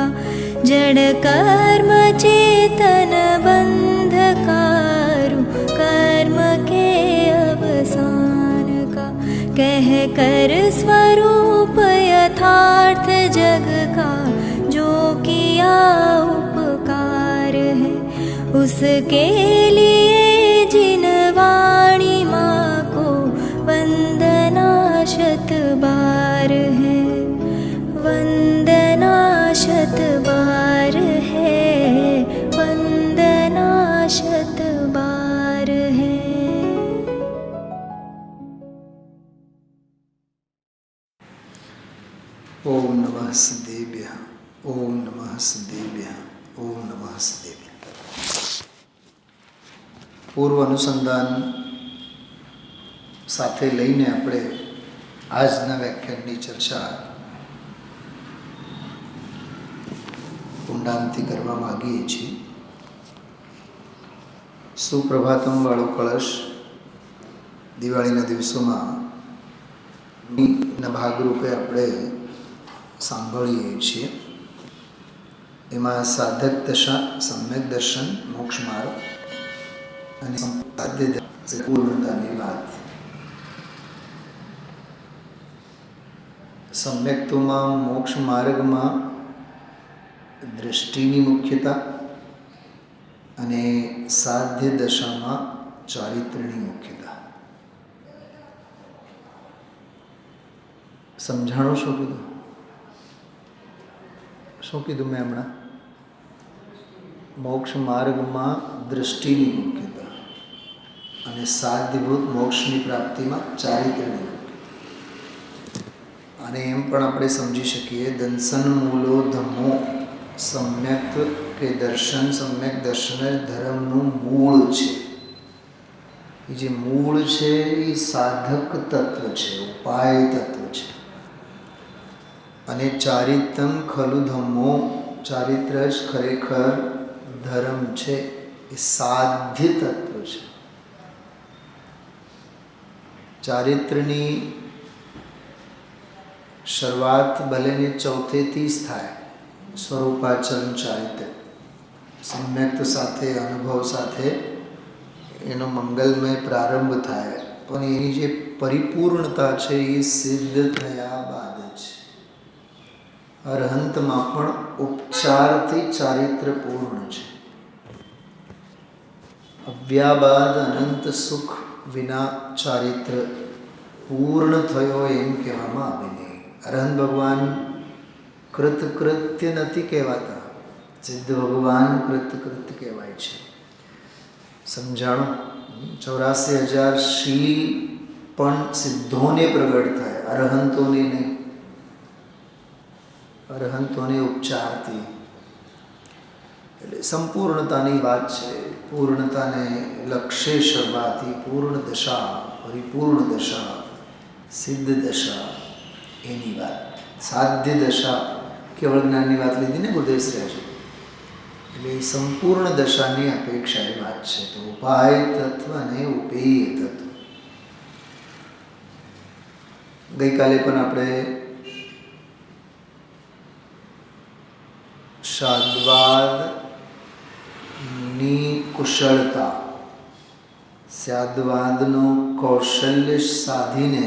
का जड़ कर्म चेतन बंधकारु कर्म के अवसान का कह कर स्वरूप यथार्थ जग का जो किया उपकार है उसके लिए जिन वाणी माँ को वंदना शत बार है वंदना शत बार है वंदना शत बार है। ओम नमः सिद्धेभ्यः ओम नमः सिद्धेभ्यः ओम नमः सिद्धेभ्यः। પૂર્વ અનુસંધાન સાથે લઈને આપણે આજના વ્યાખ્યાનની ચર્ચા ઊંડાણથી કરવા માગીએ છીએ. સુપ્રભાતમ વાળો કળશ દિવાળીના દિવસોમાં ભાગરૂપે આપણે સાંભળીએ છીએ. એમાં સાધક દશા, સમ્યક દર્શન, મોક્ષ માર્ગ અને પૂર્ણતાની વાત. સમ્યક્તોમાં મોક્ષ માર્ગમાં દૃષ્ટિની મુખ્યતા અને સાધ્ય દશામાં ચારિત્ર્યની મુખ્યતા. સમજાણો શું કીધું? શું કીધું મેં હમણાં? મોક્ષ માર્ગમાં દૃષ્ટિની મુખ્યતા અને સાધ્યભૂત મોક્ષની પ્રાપ્તિમાં ચારિત્ર્યની મુખ્યતા. અને એમ પણ આપણે સમજી શકીએ દંસન મૂલો ધમ્મો સમ્યક કે દર્શન, સમ્યક દર્શન ધર્મનું મૂળ છે. એ જે મૂળ છે એ સાધક તત્વ છે, ઉપાય તત્વ છે. અને ચારિત્રમ ખલુ ધમ્મો, ચારિત્ર જ ખરેખર ધર્મ છે, એ સાધ્ય તત્વ છે. ચારિત્રની શરૂઆત ભલેને ચોથેથી જ થાય, સ્વરૂપાચરણ ચારિત્ર. સમ્યક્ત સાથે, અનુભવ સાથે એનો મંગલમય પ્રારંભ થાય, પણ એની જે પરિપૂર્ણતા છે એ સિદ્ધ થયા બાદ જ. અરહંતમાં પણ ઉપચારથી ચારિત્ર પૂર્ણ છે. અવ્યાબાદ અનંત સુખ વિના ચારિત્ર પૂર્ણ થયો એમ કહેવામાં આવે નહીં. અરહંત ભગવાન કૃતકૃત્ય નથી કહેવાતા, સિદ્ધ ભગવાન કૃતકૃત્ય કહેવાય છે. સમજાણો? 84,000 શીલ પણ સિદ્ધોને પ્રગટ થાય, અરહંતોને નહીં. અરહંતોને ઉપચારથી. એટલે સંપૂર્ણતાની વાત છે. પૂર્ણતાને લક્ષ્ય શરવાથી પૂર્ણ દશા, પરિપૂર્ણ દશા, સિદ્ધ દશા એની વાત. સાધ્ય દશા કેવળ જ્ઞાનની વાત લીધી ને ગુરુદેવશ્રી છે. એટલે એ સંપૂર્ણ દશાની અપેક્ષાની વાત છે. તો ઉપાય તત્વ અને ઉપેય તત્વ. ગઈકાલે પણ આપણે સાદ્વાદની કુશળતા, સાદ્વાદનો કૌશલ્ય સાધીને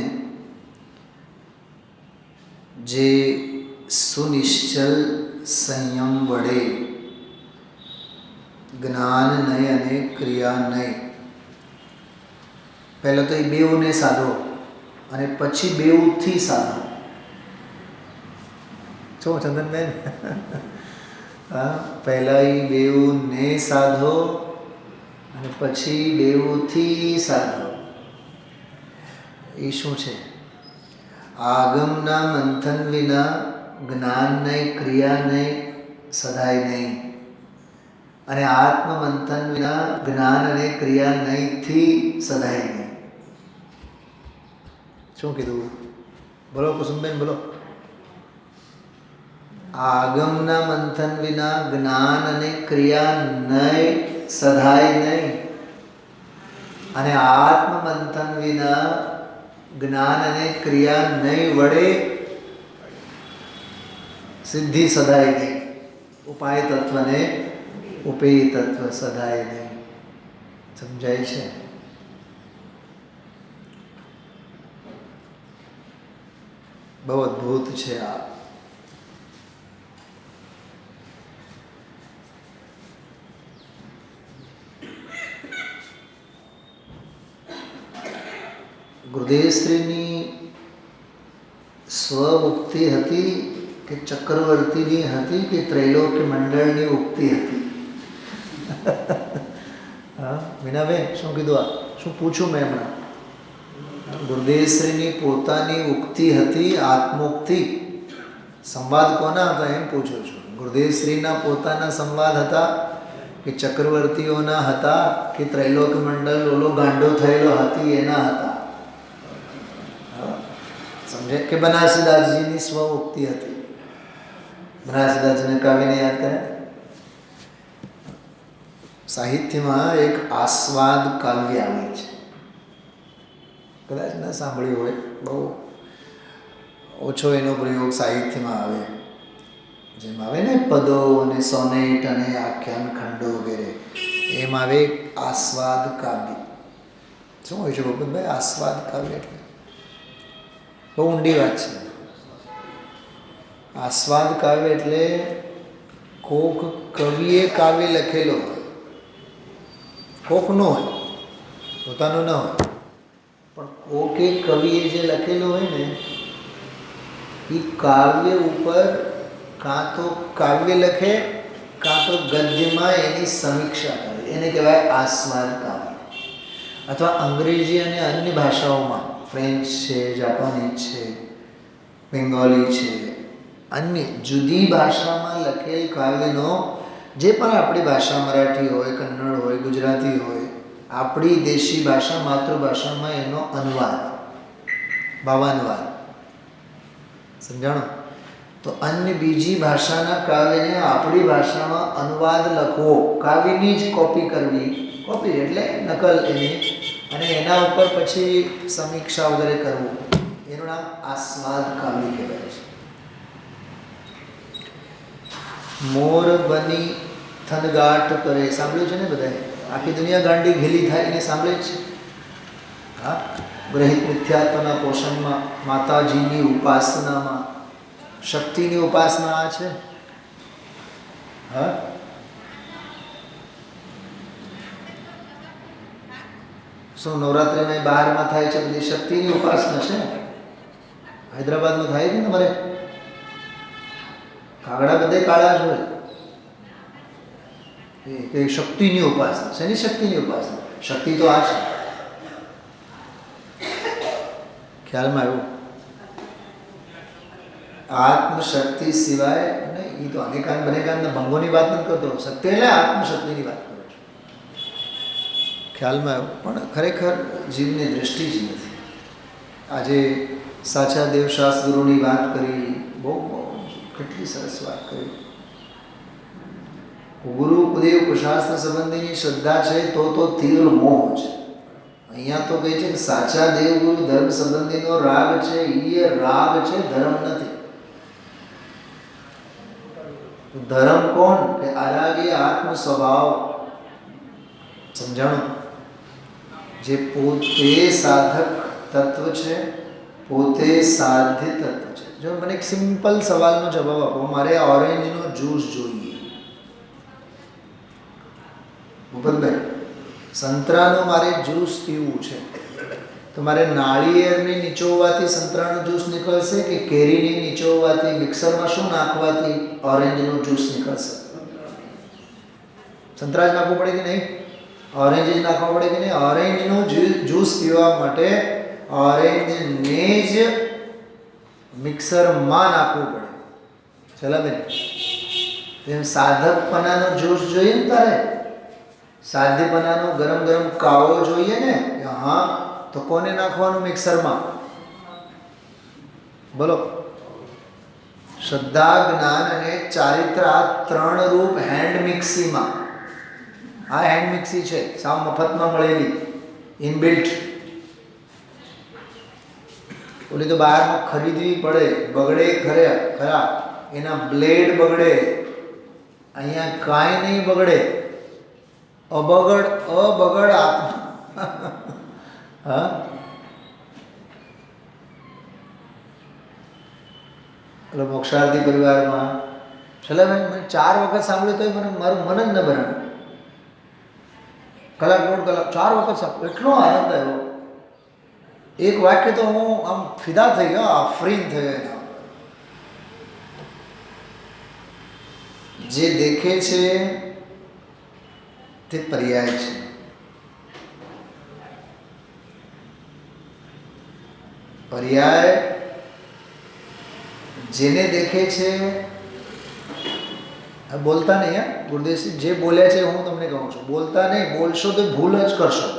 જે સુનિશ્ચલ સંયમ વડે જ્ઞાન નહીં અને ક્રિયા નહીં, પહેલાં તો એ બેઉને સાધો અને પછી બેઉથી સાધો. શું ચંદનબેન? હા, પહેલાં એ બેઉને સાધો અને પછી બેઉથી સાધો. એ શું છે? આગમના મંથન વિના જ્ઞાન નહીં, ક્રિયા નહીં, સદાય નહીં. અને આત્મમંથન વિના જ્ઞાન અને ક્રિયા નહીંથી સદાય નહીં. શું કીધું? બોલો કુસુમબેન, બોલો. આગમના મંથન વિના જ્ઞાન અને ક્રિયા નહીં, સદાય નહીં. અને આત્મમંથન વિના જ્ઞાન અને ક્રિયા નહીં વડે સિદ્ધિ સદાય નહીં. ઉપાય તત્વને ઉપેય તત્વ સદાય નહીં. સમજાય છે? બહુ અદ્ભુત છે આ. ગુરુદેવશ્રીની સ્વઉક્તિ હતી કે ચક્રવર્તીની હતી કે ત્રૈલોક્ય મંડળની ઉક્તિ હતી? હા મીનાબેન, શું કીધું? આ શું પૂછું મેં હમણાં? ગુરુદેવશ્રીની પોતાની ઉક્તિ હતી, આત્મોક્તિ. સંવાદ કોના હતા એમ પૂછું છું. ગુરુદેવશ્રીના પોતાના સંવાદ હતા કે ચક્રવર્તીઓના હતા કે ત્રૈલોક્ય મંડળ ઓલો ગાંડો થયેલો હતી એના હતા? સમજે કે બનારસીદાસજીની સ્વ ઉક્તિ હતી? બનારસીદાસજીને કાવ્યને યાદ કરે. સાહિત્યમાં એક આસ્વાદ કાવ્ય આવે છે, કદાચ ન સાંભળ્યું હોય, બહુ ઓછો એનો પ્રયોગ સાહિત્યમાં આવે. જેમ આવે ને પદો અને સોનેટ અને આખ્યાન ખંડો વગેરે, એમ આવે આસ્વાદ કાવ્ય. શું હોય છે ભૂપતભાઈ આસ્વાદ કાવ્ય? એટલે બહુ ઊંડી વાત છે. આસ્વાદ કાવ્ય એટલે કોક કવિએ કાવ્ય લખેલો હોય, કોક નો હોય, પોતાનો ન હોય, પણ કોકે કવિએ જે લખેલો હોય ને એ કાવ્ય ઉપર કાં તો કાવ્ય લખે કાં તો ગદ્યમાં એની સમીક્ષા કરે, એને કહેવાય આસ્વાદ કાવ્ય. અથવા અંગ્રેજી અને અન્ય ભાષાઓમાં ફ્રેન્ચ છે, જાપાનીઝ છે, બેંગોલી છે, અન્ય જુદી ભાષામાં લખેલ કાવ્યનો જે પણ આપણી ભાષા મરાઠી હોય, કન્નડ હોય, ગુજરાતી હોય, આપણી દેશી ભાષા માતૃભાષામાં એનો અનુવાદ, ભાવાનુવાદ. સમજાણો? તો અન્ય બીજી ભાષાના કાવ્યને આપણી ભાષામાં અનુવાદ લખવો, કાવ્યની જ કોપી કરવી, કોપી એટલે નકલ એની, અને એના ઉપર પછી સમીક્ષા વગેરે કરવું, એનું નામ આસ્વાદ કાવ્ય કહેવાય છે. મોર બની થનગાટ કરે, સાંભળ્યું છે ને બધાએ? આખી દુનિયા ગાંડી ઘેલી થાય એને સાંભળે જ છે. હા, ગ્રહિત મિથ્યાત્વના પોષણમાં, માતાજીની ઉપાસનામાં, શક્તિની ઉપાસના આ છે. હા, શું નવરાત્રિમાં બહારમાં થાય છે બધી શક્તિની ઉપાસના છે. હૈદરાબાદમાં થાય છે ને તમારે કાગડા બધે કાળા જ હોય. એ શક્તિની ઉપાસના. શેની શક્તિની ઉપાસના? શક્તિ તો આ છે. ખ્યાલમાં આવ્યું? આત્મશક્તિ સિવાય નહીં. એ તો અનેકાન બનેકાન ભંગોની વાત નથી કરતો. શક્તિ એટલે આત્મશક્તિની વાત કરું છું. ખ્યાલમાં આવ્યું? પણ ખરેખર જીવની દૃષ્ટિ જ નથી. આજે સાચા દેવશાસ્ત્ર ગુરુની વાત કરી, બહુ કેટલી સરસ વાત કરી. ગુરુ કુદેવ કુશાસ્ત્ર સંબંધીની શ્રદ્ધા છે તો તીવ્ર મોહ છે. અહીંયા તો કહે છે કે સાચા દેવગુરુ ધર્મ સંબંધીનો રાગ છે, એ રાગ છે, ધર્મ નથી. ધર્મ કોણ? કે આરાગી આત્મ સ્વભાવ. સમજાણું? જે પોતે સાધક તત્વ છે, પોતે સાધ્ય તત્વ છે. જો મને એક સિમ્પલ સવાલનો જવાબ આપો, મારે ઓરેન્જનો જ્યુસ જોઈએ. ભૂપતભાઈ, સંતરાનો મારે જ્યુસ પીવું છે, તો મારે નાળિયેરને નીચોવવાથી સંતરાનો જ્યુસ નીકળશે કે કેરીને નીચોવવાથી, મિક્સરમાં શું નાખવાથી ઓરેન્જનો જ્યુસ નીકળશે? સંતરા જ નાખવું પડે કે નહીં? ઓરેન્જ જ નાખવા પડે કે નહીં? ઓરેન્જનો જ્યુસ પીવા માટે ઓરેન્જને જ મિક્સરમાં નાખવું પડે. ચલા બેન, એમ સાધકપણાનો જ્યુસ જોઈએ ને તારે, સાધ્યપણાનો ગરમ ગરમ કાવો જોઈએ ને? હા, તો કોને નાખવાનું મિક્સરમાં? બોલો. શ્રદ્ધા, જ્ઞાન અને ચારિત્ર, આ ત્રણ રૂપ હેન્ડ મિક્સીમાં. આ હેન્ડ મિક્સી છે, સાવ મફતમાં મળેલી, ઇનબિલ્ટ. ઓલી તો બહારમાં ખરીદવી પડે, બગડે ખરા, એના બ્લેડ બગડે, અહીંયા કાંઈ નહીં બગડે. અબગડ આત્મા. હા, એટલે મોક્ષાર્થી પરિવારમાં છેલ્લા મેં 4 વખત સાંભળ્યું તો મને મારું મન જ ન ભરાયું. કલાક 1.5 કલાક 4 વખત સાંભળ્યું, એટલો આનંદ આવ્યો. એક વાક્ય તો હું આમ ફિદા થઈ ગયો, આફરીન થઈ ગયો. જે દેખે છે તે પર્યાય છે. પર્યાય જેને દેખે છે, બોલતા નહીં. હા, ગુરુદેવજી જે બોલ્યા છે હું તમને કહું છું, બોલતા નહીં. બોલશો તો ભૂલ જ કરશો.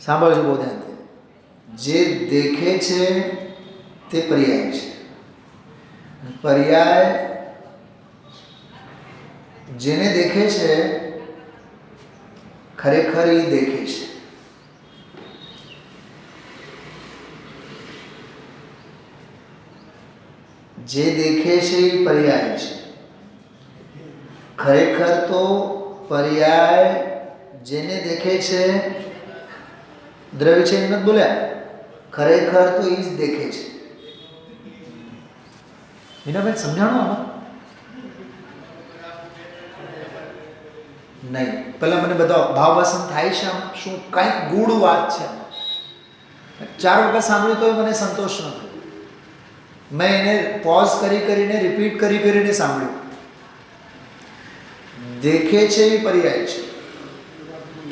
સાંભળજો બહુ ધ્યાનથી. જે દેખે છે તે પર્યાય છે. પર્યાય જેને દેખે છે ખરેખર એ દેખે છે. જે દેખે છે એ પર્યાય છે. ખરેખર તો પર્યાય જેને દેખે છે દ્રવ્ય છે એમ નથી બોલ્યા. ખરેખર તો એ જ દેખે છે. મીનાબેન સમજાણો આમાં? નહીં, પહેલાં મને બતાવો ભાવવાસન થાય છે આમ? શું કાંઈક ગૂઢ વાત છે? 4 વખત સાંભળ્યું તો મને સંતોષ ન થયો. મેં એને પોઝ કરીને રિપીટ કરીને સાંભળ્યું. દેખે છે એ પર્યાય છે.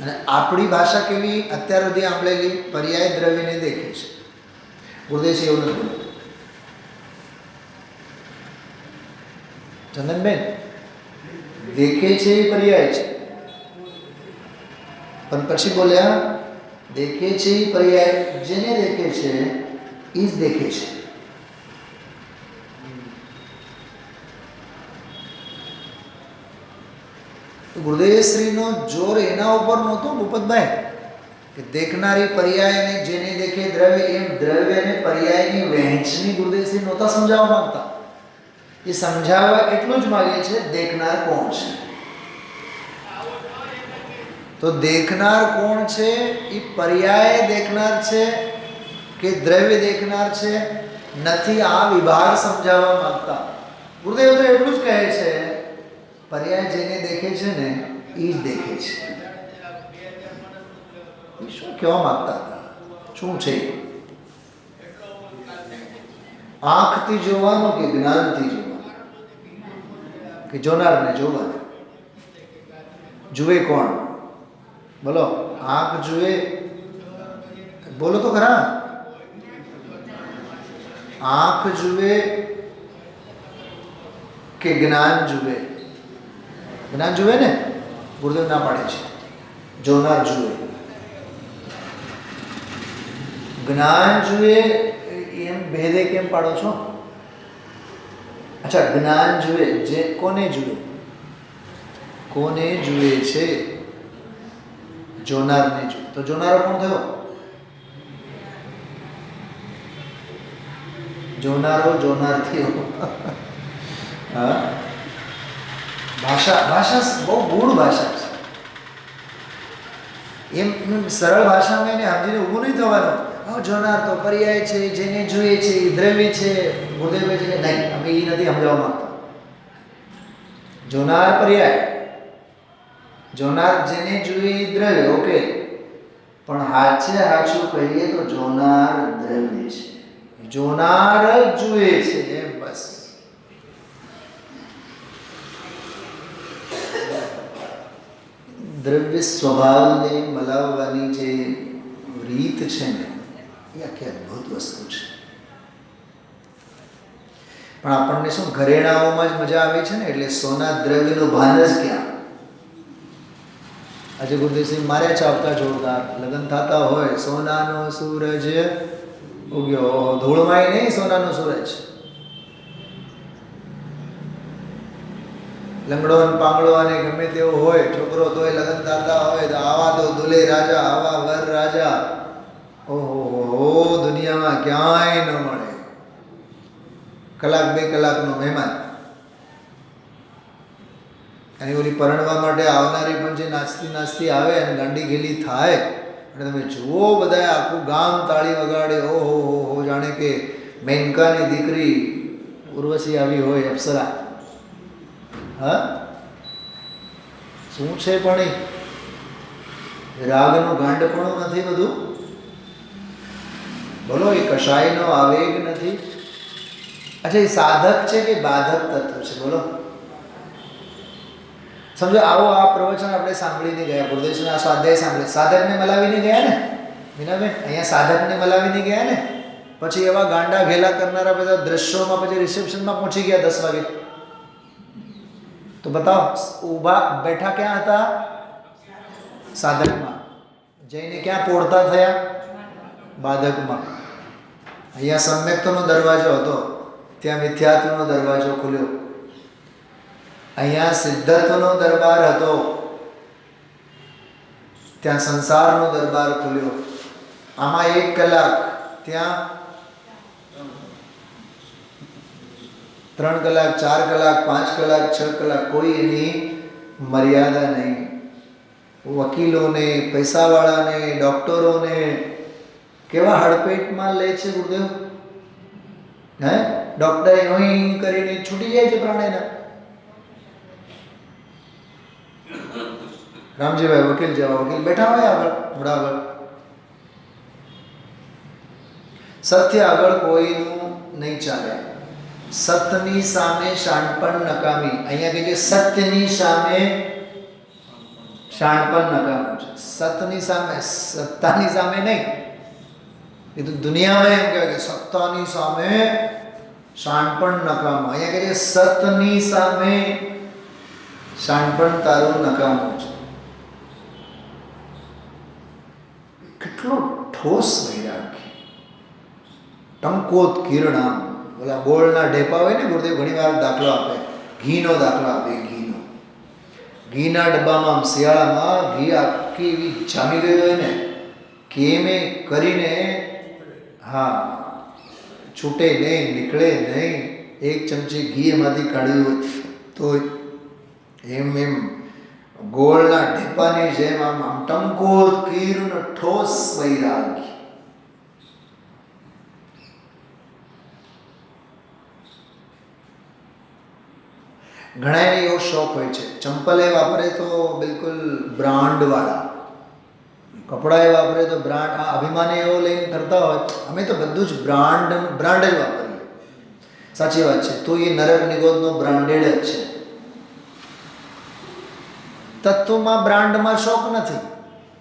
અને આપણી ભાષા કેવી અત્યાર સુધી સાંભળેલી? પર્યાય દ્રવ્યને દેખે છે. ગુરુદેવ એવું નથી બોલ્યું. ચંદનબેન, દેખે છે એ પર્યાય છે, પણ પછી બોલ્યા દેખે છે એ પર્યાય જેને દેખે છે એ જ દેખે છે. ગુરુદેવશ્રીનો જોર એના ઉપર નહોતો ભૂપતભાઈ કે દેખનારી પર્યાયને જેને દેખે દ્રવ્ય, એમ દ્રવ્ય અને પર્યાયની વહેંચણી ગુરુદેવશ્રી નહોતા સમજાવવા માંગતા. એ સમજાવવા એટલું જ માગે છે દેખનાર કોણ છે. તો દેખનાર કોણ છે? એ પર્યાય દેખનાર છે કે દ્રવ્ય દેખનાર છે? નથી આ વિભાગ સમજાવવા માંગતા. ગુરુદેવ તો એટલું જ કહે છે પર્યાય જેને દેખે છે ને એ જ દેખે છે. શું કહેવા માંગતા હતા? શું છે? આંખથી જોવાનું કે જ્ઞાનથી જોવાનું? કે જોનારને જોવાનું? જુએ કોણ? બોલો. આંખ જુએ? બોલો તો ખરા. આંખ જુએ કે જ્ઞાન જુએ? જ્ઞાન જુએ ને. ગુરુદેવ ના પાડે છે જોનાર જુએ. જ્ઞાન જુએ એમ ભેદે કેમ પાડો છો? અચ્છા, જ્ઞાન જુએ. જે કોને જુએ? કોને જુએ છે? જોનારને જુએ. તો જોનારો કોણ થયો? જોનારો જોનાર થયો. હા, ભાષા બહુ ગૂઢ ભાષા છે. એમ સરળ ભાષામાં એને સમજીને ઊભું નહીં થવાનું. જોનાર તો પર્યાય છે, જેને જોઈએ છે એ દ્રવ્ય છે. ગુરુદેવ છે કે નહીં, અમે એ નથી સમજાવવા માંગતા. જોનાર પર્યાય, જોનાર જેને જોઈએ એ દ્રવ્ય. ઓકે, પણ સાચું કહીએ તો જોનાર દ્રવ્ય છે. જોનાર જ જુએ છે એમ, બસ. દ્રવ્ય સ્વભાવને મલાવવાની જે રીત છે ને એ આખી અદ્ભુત વસ્તુ છે. પણ આપણને શું ઘરેણાઓમાં જ મજા આવે છે ને, એટલે સોના દ્રવ્યનું ભાન જ ક્યાં. આજે ગુરુદેવસિંહ મારે ચાવતા જોરદાર લગ્ન થતા હોય, સોનાનો સૂરજ ઉગ્યો. ધૂળમાંય નહીં સોનાનો સૂરજ. લંગડો અને પાંગડો અને ગમે તેવો હોય છોકરો, તોય લગ્ન થતા હોય તો આવા તો દુલે રાજા, આવા વર રાજા. ઓહો, દુનિયામાં ક્યાંય ન મળે. કલાક 2 કલાકનો મહેમાન. અને ઓલી પરણવા માટે આવનારી પણ જે નાચતી નાચતી આવે અને ગાંડી ગેલી થાય અને તમે જુઓ બધા આખું ગામ તાળી વગાડે, ઓહો હો હો, જાણે કે મેનકાની દીકરી ઉર્વશી આવી હોય, અપ્સરા. હા, શું છે પણ એ રાગનું ગાંડપણું નથી બધું? બોલો, એ કશાયનો આવેગ નથી? અચ્છા, એ સાધક છે કે બાધક તત્વ છે? બોલો. સમજો, આવો આ પ્રવચન આપણે સાંભળીને ગયા, ગુરુદેવના આ સ્વાધ્યાય સાંભળે, સાધકને મલાવીને ગયા ને મીનાબેન? અહીંયા સાધકને મલાવીને ગયા ને, પછી એવા ગાંડા ઘેલા કરનારા બધા દ્રશ્યોમાં પછી રિસેપ્શનમાં પહોંચી ગયા 10 વાગે. તો બતાવો, ઊભા બેઠા ક્યાં હતા? સાધકમાં. જઈને ક્યાં પોળતા થયા? બાધકમાં. અહીંયા સમ્યક્તનો દરવાજો હતો, ત્યાં મિથ્યાત્વનો દરવાજો ખુલ્યો. અહીંયા સિદ્ધત્વનો દરબાર હતો, ત્યાં સંસારનો દરબાર ખુલ્યો. આમાં 1 કલાક, ત્યાં 3 કલાક, 4 કલાક, 5 કલાક, 6 કલાક, કોઈ એની મર્યાદા નહીં. વકીલોને, પૈસાવાળાને, ડૉક્ટરોને કેવા હડપેટમાં લે છે ગુરુદેવ. હે, ડૉક્ટર અહીં કરીને છૂટી જાય છે પ્રાણીના. રામજીભાઈ વકીલ જેવા વકીલ બેઠા હોય આગળ, મોડા આગળ. સત્ય આગળ કોઈનું નહીં ચાલે. સત્યની સામે શાણપણ નકામી. અહીંયા કહે છે સત્યની સામે શાણપણ નકામું છે. સત્યની સામે, સત્તાની સામે નહીં. એ તો દુનિયામાં એમ કહેવાય કે સત્તાની સામે શાણપણ નકામું. અહીંયા કહે છે સત્યની સામે શાણપણ તારું નકામું છે. કેટલો ઠોસ વૈરાગ્ય. ટંકોત કિરણામ. ઓલા ગોળના ઢેપા હોય ને, ગુરુદેવ ઘણી વાર દાખલો આપે, ઘીનો દાખલો આપે. ઘીના ડબ્બામાં શિયાળામાં ઘી આખી એવી જામી ગઈ હોય ને, કેમે કરીને, હા, છૂટે નહીં, નીકળે નહીં. 1 ચમચી ઘી એમાંથી કાઢ્યું હોય તો એમ ગોળના ઢેપાની જેમ આમ ટંકોત કીર્ણ ઠોસ વૈરાગ્ય. ઘણાને એવો શોખ હોય છે, ચંપલ એ વાપરે તો બિલકુલ બ્રાન્ડવાળા, કપડાં એ વાપરે તો બ્રાન્ડ. આ અભિમાન એવો લઈને કરતા હોય, અમે તો બધું જ બ્રાન્ડ જ વાપરીએ. સાચી વાત છે. તો એ નરક નિગોદનો બ્રાન્ડેડ જ છે. તત્વમાં બ્રાન્ડમાં શોખ નથી.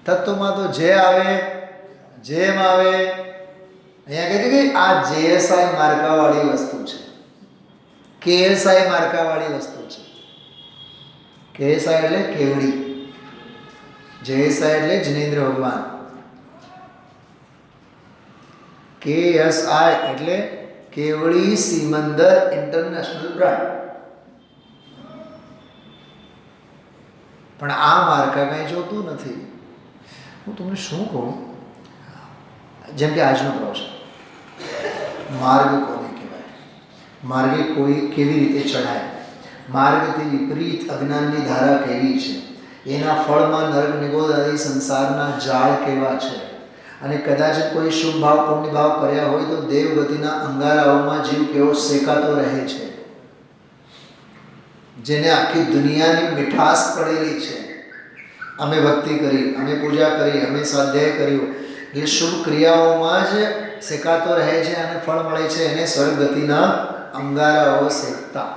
તત્વમાં તો જે આવે જેમ આવે. અહીંયા કહે છે કે આ JSI માર્કાવાળી વસ્તુ છે, KSI માર્કાવાળી વસ્તુ છે. KSI એટલે કેવડી, JSI એટલે જિનેન્દ્ર ભગવાન, KSI એટલે કેવડી સિમંદર ઇન્ટરનેશનલ બ્રાન્ડ. પણ આ માર્કા કંઈ જોતું નથી. હું તમને શું કહું, જેમ કે આજનો પ્રવચન, માર્ગ કોને કહેવાય, માર્ગે કોઈ કેવી રીતે ચઢાય, માર્ગથી વિપરીત અજ્ઞાનની ધારા કેવી છે, એના ફળમાં નરક નિગોદ આદિ સંસારના જાળ કેવા છે. અને કદાચ કોઈ શુભ ભાવ પુણ્ય ભાવ કર્યા હોય તો દેવગતિના અંગારાઓમાં જીવ કેવો શેકાતો રહે છે, જેને આખી દુનિયાની મીઠાશ પડેલી છે. અમે ભક્તિ કરી, અમે પૂજા કરી, અમે સ્વાધ્યાય કર્યું, એટલે શુભ ક્રિયાઓમાં જ શેકાતો રહે છે અને ફળ મળે છે. એને સ્વર્ગગતિના અંગારાઓ શેકતા.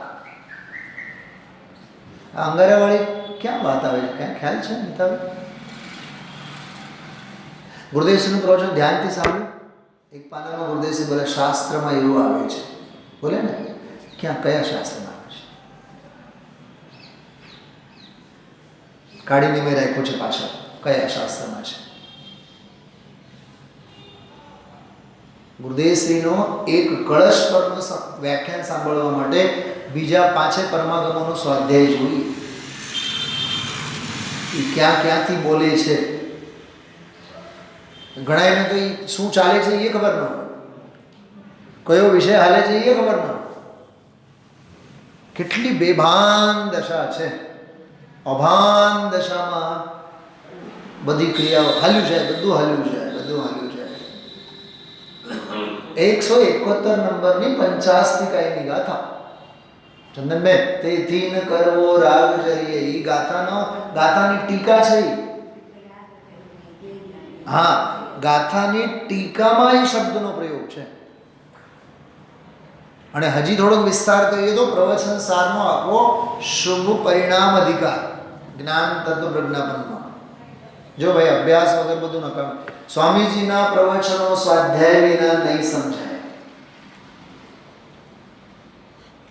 આ અંગારાવાળી ક્યાં વાત આવે છે, ક્યાં ખ્યાલ છે મિતાબેન? ગુરુદેવશ્રીનું પ્રવચન ધ્યાનથી સાંભળ્યું. એક પાનામાં ગુરુદેવશ્રી બોલે શાસ્ત્રમાં એવું આવે છે. બોલે ને, ક્યાં કયા શાસ્ત્રમાં આવે છે? કાઢીને મેં રાખ્યું છે પાછળ, કયા શાસ્ત્રમાં છે. ગુરુદેવશ્રીનો એક કળશ પરનો વ્યાખ્યાન સાંભળવા માટે બીજા 5 પરમાગમોનો સ્વાધ્યાય જોઈએ. એ ક્યાંથી બોલે છે. ઘણાને તો શું ચાલે છે એ ખબર ન હોય, કયો વિષય હાલે છે એ ખબર ન હોય. કેટલી બેભાન દશા છે. અભાન દશામાં બધી ક્રિયાઓ હાલ્યું જાય, બધું હાલ્યું જાય, બધું હાલ્યું જાય. 171 નંબરની 50 કાયની ગાથા. ચંદનબેન, તેથી ન કરવો રાગ જરીએ, એ ગાથાની ટીકા છે. હા, ગાથાની ટીકામાં એ શબ્દનો પ્રયોગ છે. અને હજી થોડોક વિસ્તાર કરીએ તો પ્રવચન સારનો આખો શુભ પરિણામ અધિકાર જ્ઞાન તત્વ પ્રજ્ઞાપનમાં. જો ભાઈ અભ્યાસ વગર બધું નકામ. સ્વામીજીના પ્રવચનો સ્વાધ્યાય વિના નહીં સમજાય.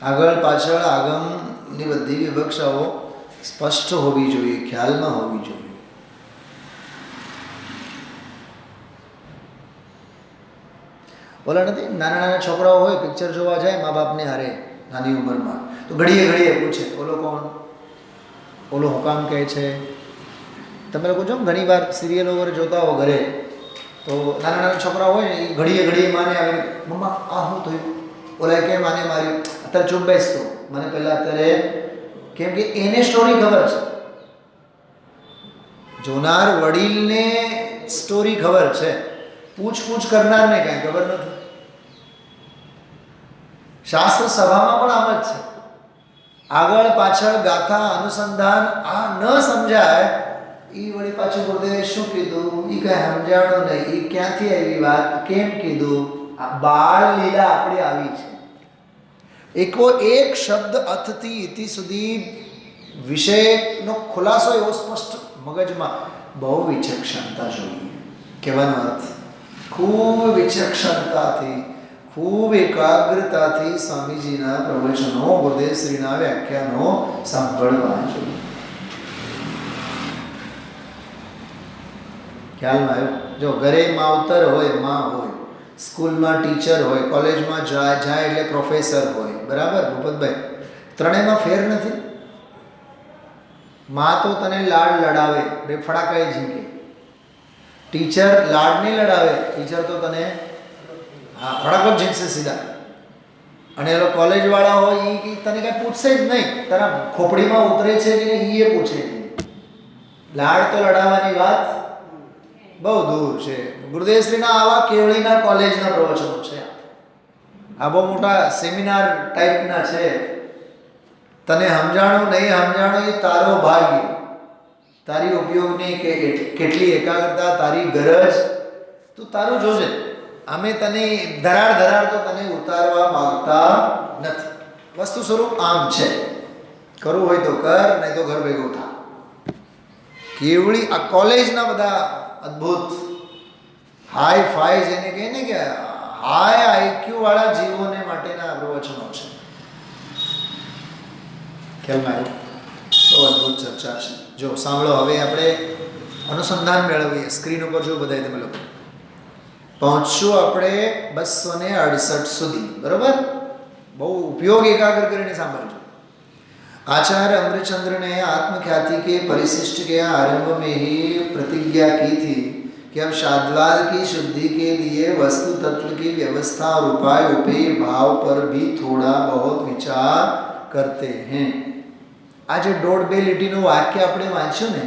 આગળ પાછળ આગમની બધી વિવક્ષાઓ સ્પષ્ટ હોવી જોઈએ, ખ્યાલમાં હોવી જોઈએ. ઓલા નથી, નાના નાના છોકરાઓ હોય, પિક્ચર જોવા જાય મા બાપને હારે નાની ઉંમરમાં, તો ઘડીએ ઘડીએ પૂછે ઓલો કોણ, ઓલો હુકામ કહે છે. તમે લોકો જો ઘણી વાર સિરિયલો વગેરે જોતા હો ઘરે, તો નાના નાના છોકરાઓ હોય ને, એ ઘડીએ ઘડીએ માને આવીને મમ્મા આ શું થયું, ઓલા કેમ માને માર્યું, અત્યારે ચૂપ બેસતો મને પહેલાં અત્યારે, કેમ કે એને સ્ટોરી ખબર છે. જોનાર વડીલને સ્ટોરી ખબર છે, પૂછપૂછ કરનારને કાંઈ ખબર નથી. શાસ્ત્ર સભામાં પણ આમ જ છે. આગળ પાછળ ગાથા અનુસંધાન આ ન સમજાય, એ વળી પાછું ગુરુદેવે શું કીધું, એ કાંઈ સમજાણું નહીં, એ ક્યાંથી આવી વાત, કેમ કીધું. આ બાળ લીલા આપણે આવી છે. એકો એક શબ્દ અથથી ઇતિ સુધી વિષયનો ખુલાસો એવો સ્પષ્ટ મગજમાં. બહુ વિચક્ષણતા જોઈએ. કહેવાનો અર્થ ખૂબ વિચક્ષણતાથી, ખૂબ એકાગ્રતાથી સ્વામીજીના પ્રવચનો, ગુરુદેવ શ્રીના વ્યાખ્યાનો સાંભળવા જોઈએ. ખ્યાલમાં આવ્યો? જો ઘરે માવતર હોય, માં હોય, સ્કૂલમાં ટીચર હોય, કોલેજમાં જાય એટલે પ્રોફેસર હોય, બરાબર ભૂપતભાઈ? ત્રણેયમાં ફેર નથી. માં તો તને લાડ લડાવે, બે ફડાકાએ ઝીંકે. ટીચર લાડ નહીં લડાવે, ટીચર તો તને હા ફડાકો ઝીંકશે સીધા. અને એ કોલેજવાળા હોય એ તને કાંઈ પૂછશે જ નહીં, તારા ખોપડીમાં ઉતરે છે કે એ પૂછે. લાડ તો લડાવવાની વાત બહુ દૂર છે. ગુરુદેવશ્રીના આવા કેવળીના કોલેજના પ્રવચનો છે. આ બહુ મોટા સેમિનાર ટાઈપના છે. તને સમજાણું નહીં સમજાણું એ તારો ભાગ્ય, તારી ઉપયોગની કે કેટલી એકાગ્રતા, તારી ગરજ, તું તારું જોજે. અમે તને ધરાડ તો તને ઉતારવા માંગતા નથી. વસ્તુ સ્વરૂપ આમ છે. કરવું હોય તો કર, નહીં તો ઘર ભેગો થા. કેવળી આ કોલેજના બધા અદ્ભુત હાઈ ફાઈ જેને કહે ને કે હાઈ આઈક્યુ વાળા જીવોને માટેના પ્રવચનો છે. ખ્યાલમાં આવ્યું? બહુ અદ્ભુત ચર્ચા છે. જો સાંભળો, હવે આપણે અનુસંધાન મેળવીએ. સ્ક્રીન ઉપર જો બધાય તમે લોકો પહોંચશું આપણે 268 સુધી, બરોબર? બહુ ઉપયોગ એકાગ્ર કરીને સાંભળજો. आचार्य अमृतचंद्र ने आत्मख्याति के परिशिष्ट के आरंभ में ही प्रतिज्ञा की थी कि अब शाद्वाद की शुद्धि के लिए वस्तु तत्व की व्यवस्था और उपाय उपेय भाव पर भी थोड़ा बहुत विचार करते हैं. आज 1.5-2 લીટીનું વાક્ય આપણે વાંચ્યું ને,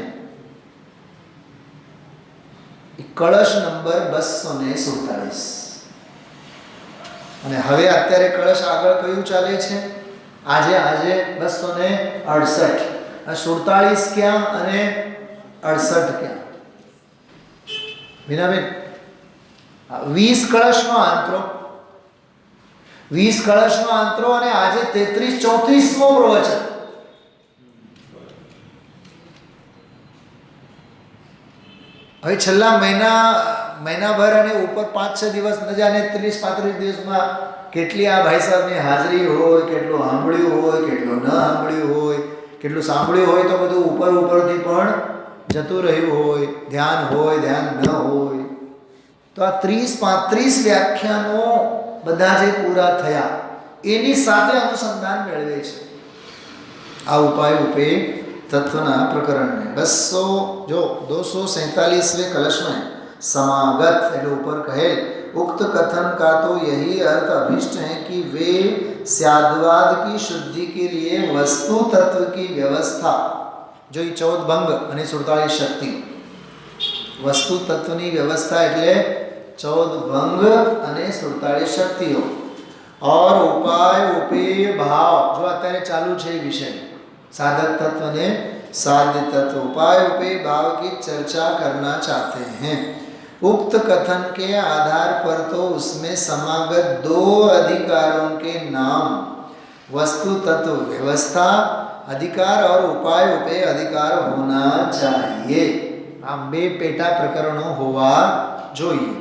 કળશ નંબર 247. અને હવે અત્યારે કળશ આગળ કયું ચાલે છે? આજે 268. 47 ક્યાં અને 68 ક્યાં? મીનાબેન, 20 કળશનો આંતરો, 20 કળશનો આંતરો, અને આજે 33-34મો પ્રવચન. હવે છેલ્લા મહિનાભર અને ઉપર 5-6 દિવસ, ન જાણે 30-35 દિવસમાં કેટલી આ ભાઈ સાહેબની હાજરી હોય, કેટલું સાંભળ્યું હોય, કેટલું ન સાંભળ્યું હોય, કેટલું સાંભળ્યું હોય તો બધું ઉપરથી પણ જતું રહ્યું હોય, ધ્યાન હોય, ધ્યાન ન હોય. તો આ 30-35 વ્યાખ્યાનો બધા જે પૂરા થયા એની સાથે અનુસંધાન મેળવે છે આ ઉપાય ઉપેય તત્વના પ્રકરણને. 247वें कलश में समागत એટલે ઉપર કહેલ उक्त कथन का तो यही अर्थ अभिष्ट है कि वे स्याद्वाद की शुद्धि के लिए वस्तु तत्व की व्यवस्था જો એ 14 ભંગ અને 47 શક્તિ. વસ્તુ તત્વની વ્યવસ્થા એટલે 14 ભંગ અને 47 શક્તિઓ. और उपाय उपेय भाव, जो અત્યારે ચાલુ છે વિષય साधक तत्व ने साध्य तत्व, उपाय उपेय भाव की चर्चा करना चाहते हैं. उक्त कथन के आधार पर तो उसमें समागत 2 अधिकारों के नाम वस्तु तत्व व्यवस्था अधिकार और उपाय उपेय अधिकार होना चाहिए. આ બે પેટા પ્રકરણો હોવા જોઈએ,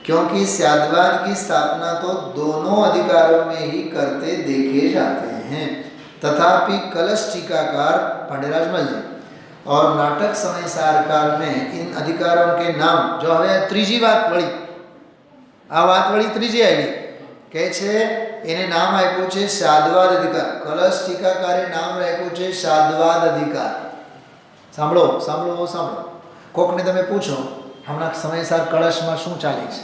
क्योंकि स्याद्वाद की स्थापना तो दोनों अधिकारों में ही करते देखे जाते हैं. तथापि कलश टीकाकार पंडितराज मल जी और नाटक समय सारकार में इन अधिकारों के नाम, जो हवे त्रीजी बात वળી, आ बात वળી ત્રીજી આવી કહે છે એને નામ આપ્યું છે સાદ્વાદ અધિકાર. કલશ ટીકાકારે નામ રાખ્યું છે સાદ્વાદ અધિકાર. સાંભળો સાંભળો સાંભળો. કોકને તમે પૂછો હમણાં સમયસાર કળશમાં શું ચાલે છે,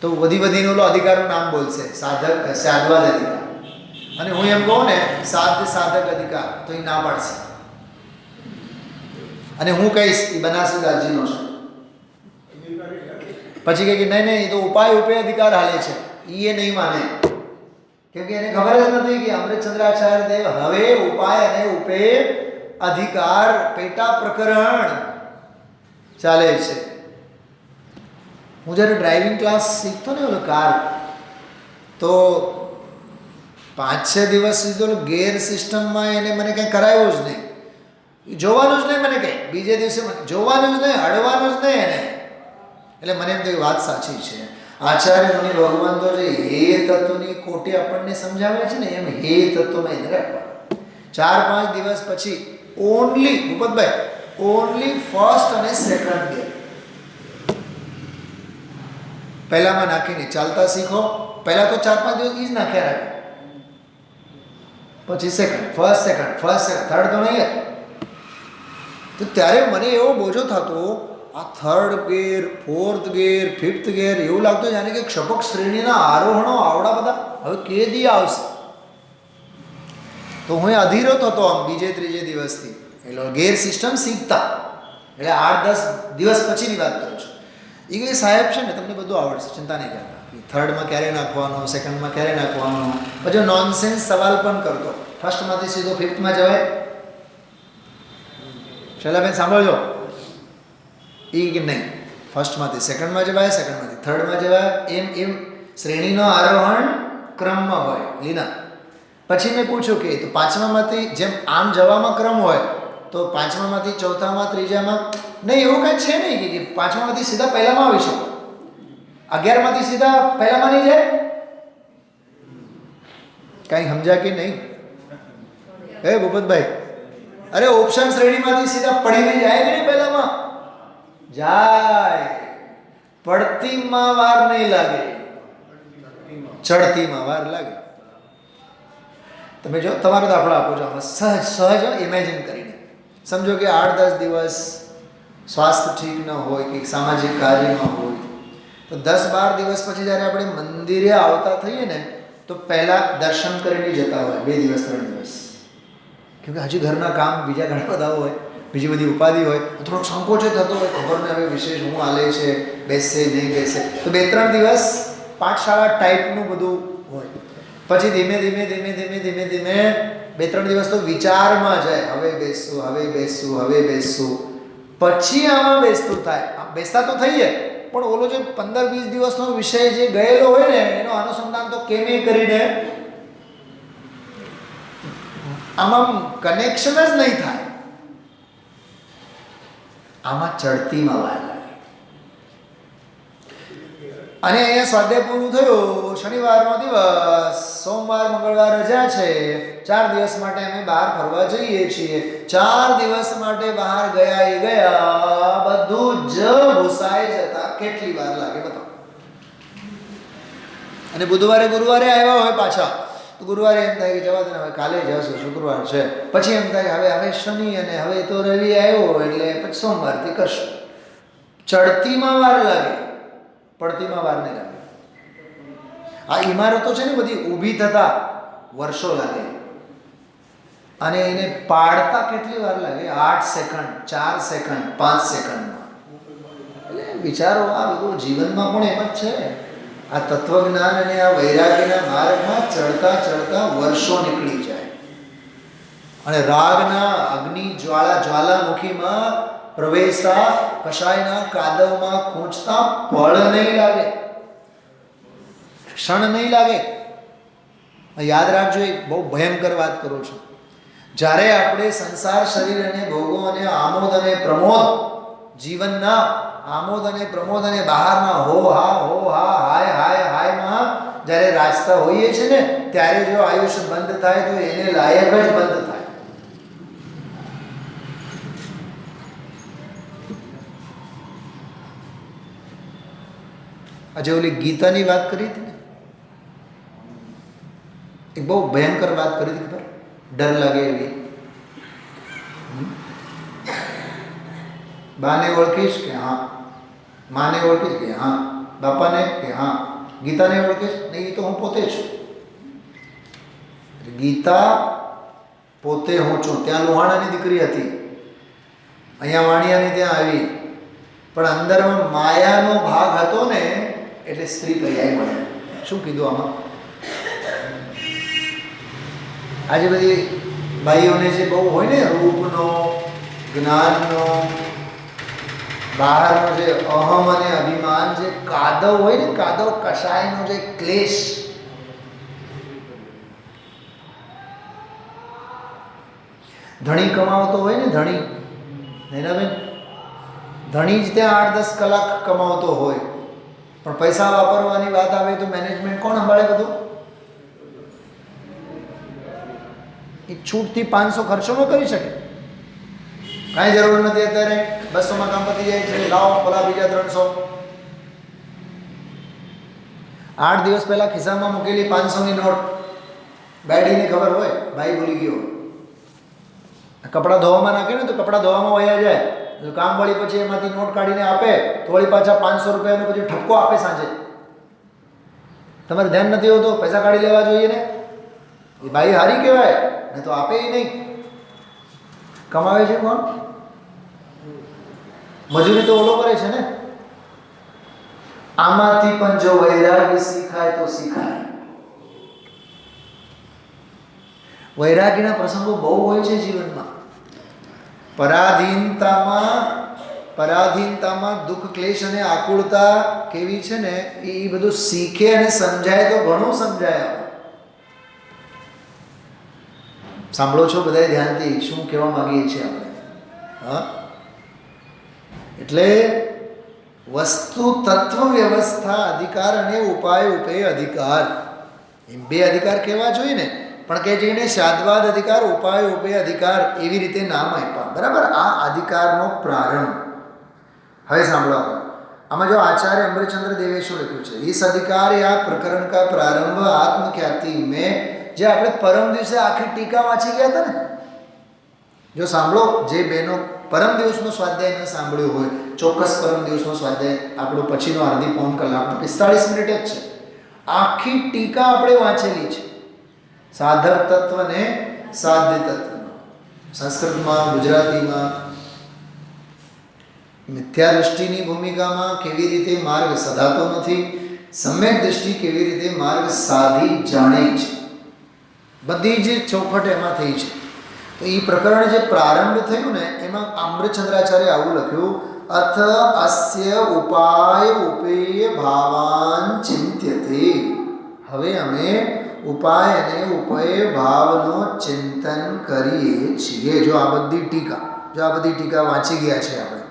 તો વધીને ઓલો અધિકારનું નામ બોલશે સાધક સાદ્વાદ અધિકાર. અને હું એમ કહું ને સાધક અધિકાર, તો એ ના પાડશે. અને હું કહીશ એ બનાસદાસજીનો છે, પછી કહે કે નહીં એ તો ઉપાય અધિકાર હાલે છે, એ નહીં માને. કેમ કે એને ખબર જ નથી કે અમૃતચંદ્રાચાર્ય દેવ હવે ઉપાય અને ઉપેય અધિકાર પેટા પ્રકરણ ચાલે છે. હું જ્યારે ડ્રાઇવિંગ ક્લાસ શીખતો ને ઓલો કાર, તો 5-6 દિવસ સુધી ગેર સિસ્ટમમાં એને મને કંઈ કરાવ્યું જ નહીં, જોવાનું જ નહીં મને કંઈ. બીજે દિવસે જોવાનું જ નહીં, હળવાનું જ નહીં એને. એટલે મને એમ તો વાત સાચી છે. આચાર્ય મુનિ ભગવાન તો જે હે તત્વની કોટી આપણને સમજાવે છે ને, એમ હે તત્વમાં એને રાખવા. 4-5 દિવસ પછી ઓનલી ભૂપતભાઈ ઓનલી ફર્સ્ટ અને સેકન્ડ ગેર પહેલામાં નાખીને ચાલતા શીખો. પહેલાં તો 4-5 દિવસ એ જ નાખ્યા રાખે, પછી સેકન્ડ, ફર્સ્ટ સેકન્ડ, થર્ડ તો નહીં. તો ત્યારે મને એવો બોજો થતો, આ થર્ડ ગેર, ફોર્થ ગેર, ફિફ્થ ગેર, એવું લાગતું જાણે કે ક્ષપક શ્રેણીના આરોહણો આવડા બધા હવે કે દી આવશે. તો હું અધીરો થતો આમ બીજે ત્રીજે દિવસથી એટલે ગેર સિસ્ટમ શીખતા. એટલે 8-10 દિવસ પછીની વાત કરું છું. એ કંઈ સાહેબ છે ને તમને બધું આવડશે, ચિંતા નહીં કરતા. થર્ડમાં ક્યારે નાખવાનો, સેકન્ડમાં ક્યારે નાખવાનો, પછી નોનસેન્સ સવાલ પણ કરતો. ફર્સ્ટમાંથી સીધો ફિફ્થમાં જવાય. શૈલાબેન સાંભળજો, એ કે નહીં ફર્સ્ટમાંથી સેકન્ડમાં જવાય, સેકન્ડમાંથી થર્ડમાં જવાય, એમ શ્રેણીનો આરોહણ ક્રમમાં હોય. લીના પછી મેં પૂછ્યું કે તો 5મામાંથી જેમ આમ જવામાં ક્રમ હોય, તો 5મામાંથી ચોથામાં, ત્રીજામાં નહીં, એવું કંઈ છે નહીં કે 5મામાંથી સીધા પહેલામાં આવી શકો, 11માંથી સીધા પહેલામાં નહીં જાય. કાંઈ સમજ્યા કે નહીં હે ભૂપતભાઈ? અરે ઓપ્શન શ્રેણીમાંથી સીધા પડીને જાય કે નહીં પહેલામાં જાય. પડતીમાં વાર નહીં લાગે, ચડતીમાં વાર લાગે. તમે જો તમારો દાખલો આપો છો આમાં સહજ ઇમેજિન કરીને સમજો કે 8-10 દિવસ સ્વાસ્થ્ય ઠીક ન હોય કે સામાજિક કાર્યમાં હોય, તો 10-12 દિવસ પછી જ્યારે આપણે મંદિરે આવતા થઈએ ને, તો પહેલાં દર્શન કરીને જતા હોય 2 દિવસ 3 દિવસ. કેમકે હજી ઘરના કામ બીજા ઘણા બધા હોય, બીજી બધી ઉપાધિ હોય, થોડોક સંકોચ થતો હોય, ખબર નહીં હવે વિશેષ હું હાલે છે, બેસશે નહીં બેસશે. તો 2-3 દિવસ પાઠશાળા ટાઈપનું બધું હોય. પછી ધીમે ધીમે 2-3 દિવસ તો વિચારમાં જાય, હવે બેસશું. પછી આમાં બેસતું થાય. બેસતા તો થઈએ, પણ ઓલો જે 15-20 દિવસનો વિષય જે ગયેલો હોય ને, એનો અનુસંધાન તો કેમે કરીને આમાં કનેક્શન જ નહીં થાય. આમાં ચડતીમાં વાર લાગે. અને અહીંયા સ્વાધ્યાય પૂરું થયું, શનિવારનો દિવસ, સોમવાર મંગળવાર રજા છે, 4 દિવસ માટે અમે બહાર ફરવા જઈએ છીએ. 4 દિવસ માટે બહાર ગયા બધું જ ભૂસાઈ જતા કેટલી વાર લાગે બતાવો. અને ગુરુવારે આવ્યા હોય પાછા, તો ગુરુવારે એમ થાય કે જવા દે હવે કાલે જશું, શુક્રવાર છે. પછી એમ થાય હવે શનિ અને હવે તો રવિ આવ્યો એટલે પછી સોમવારથી કરશું. ચડતીમાં વાર લાગે, પડતીમાં વાર નહીં લાગે. આ ઇમારતો છે ને બધી ઊભી થતા વર્ષો લાગે. અને એને પાડતા કેટલી વાર લાગે? 8 સેકન્ડ, 4 સેકન્ડ, 5 સેકન્ડમાં. એટલે વિચારો, આ બધું જીવનમાં પણ એમ જ છે. આ તત્વજ્ઞાન અને આ વૈરાગ્યના માર્ગમાં ચડતા ચડતા વર્ષો નીકળી જાય અને રાગના અગ્નિ જ્વાલામુખીમાં પ્રવેશતા, કશાયના કાદવમાં ખૂંચતા પળ નહીં લાગે, ક્ષણ નહીં લાગે. યાદ રાખજો, એક બહુ ભયંકર વાત કરું છું. જ્યારે આપણે સંસાર શરીર અને ભોગો અને આમોદ અને પ્રમોદ, જીવનના આમોદ અને પ્રમોદ અને બહારના હો હા હાય હાય હાયમાં જ્યારે રાચતા હોઈએ છીએ ને, ત્યારે જો આયુષ્ય બંધ થાય તો એને લાયક જ બંધ થાય. આજે ઓલી ગીતાની વાત કરી હતી ને, એક બહુ ભયંકર વાત કરી હતી, ખબર? ડર લાગે એવી. બાને ઓળખીશ કે હા, માને ઓળખીશ કે હા, બાપાને કે હા, ગીતાને ઓળખીશ નહીં, એ તો હું પોતે છું. ગીતા પોતે હું છું. ત્યાં લોહાણાની દીકરી હતી, અહીંયા વાણિયાની ત્યાં આવી, પણ અંદરમાં માયાનો ભાગ હતો ને, એટલે સ્ત્રી પર્યાય મળે. શું કીધું આમાં? આજે બધી ભાઈઓને જે બહુ હોય ને રૂપનો, જ્ઞાનનો, બહારનો જે અહમ અને અભિમાન, જે કાદવ હોય ને, કાદવ કષાયનો જે ક્લેશ, ધણી કમાવતો હોય ને, ધણી નૈનાબેન, ધણી જ ત્યાં 8-10 કલાક કમાવતો હોય, પણ પૈસા વાપરવાની વાત આવે તો મેનેજમેન્ટ કોણ સંભાળે બધું? એ છૂટથી 500 ખર્ચો ન કરી શકે. કાંઈ જરૂર નથી. અત્યારે 200માં કામ પતી જાય છે, લાવો પેલા બીજા 300. 8 દિવસ પહેલા ખિસ્સામાં મૂકેલી 500ની નોટ બેડીને ખબર હોય, ભાઈ ભૂલી ગયો. કપડાં ધોવામાં નાખે ને તો કપડાં ધોવામાં વયા જાય, કામ વળી પછી એમાંથી નોટ કાઢીને આપે તો વળી પાછા 500 રૂપિયાનો પછી ઠપકો આપે સાંજે. તમારે ધ્યાન નથી હોતું, પૈસા કાઢી લેવા જોઈએ ને. એ ભાઈ હારી કહેવાય, નહીં તો આપે નહીં. કમાવે છે કોણ? મજૂરી તો ઓલો કરે છે ને. આમાંથી પણ જો વૈરાગ્ય શીખાય તો શીખાય. વૈરાગ્યના પ્રસંગો બહુ હોય છે જીવનમાં. પરાધીનતામાં દુઃખ, ક્લેશ અને આકુળતા કેવી છે ને, એ બધું શીખે અને સમજાય તો ઘણું સમજાય. સાંભળો છો બધા ધ્યાનથી, શું કહેવા માંગીએ છીએ આપણે? હા, એટલે વસ્તુ તત્વ વ્યવસ્થા અધિકાર અને ઉપાય ઉપેય અધિકાર, એમ 2 અધિકાર કહેવા જોઈએ ને, પણ કે જેને શાદ્વાદ અધિકાર, ઉપાય ઉપેય અધિકાર એવી રીતે નામ આપ્યા. બરાબર? આ અધિકારનો પ્રારંભ. હવે સાંભળો, આમાં જો આચાર્ય અમૃતચંદ્ર દેવે શું લખ્યું છે? इस अधिकार या प्रकरण का प्रारंभ आत्मख्याति में, જે આપણે પરમ દિવસે આખી ટીકા વાંચી ગયા હતા ને, જો સાંભળો, જે બહેનો પરમ દિવસનો સ્વાધ્યાય ન સાંભળ્યો હોય, ચોક્કસ પરમ દિવસનો સ્વાધ્યાય આપણો પછીનો અડધી પૌન કલાકનો 45 મિનિટ જ છે. આખી ટીકા આપણે વાંચેલી છે, સાધક તત્વ ને સાધ્ય તત્વનો. સંસ્કૃતમાં, ગુજરાતીમાં. મિથ્યા દૃષ્ટિની ભૂમિકામાં કેવી રીતે માર્ગ સધાતો નથી, સમ્યક દ્રષ્ટિ કેવી રીતે માર્ગ સાધી જાણે છે, બધી જ ચોખટ એમાં થઈ છે. તો એ પ્રકરણ જે પ્રારંભ થયું ને, એમાં આમ્રચંદ્રાચાર્ય આવું લખ્યું: અથ અસ્ય ઉપાય ઉપેય ભાવાન ચિંત્યતે. હવે અમે ઉપાય અને ઉપેય ભાવનો ચિંતન કરીએ છીએ. જો આ બધી ટીકા વાંચી ગયા છે આપણે.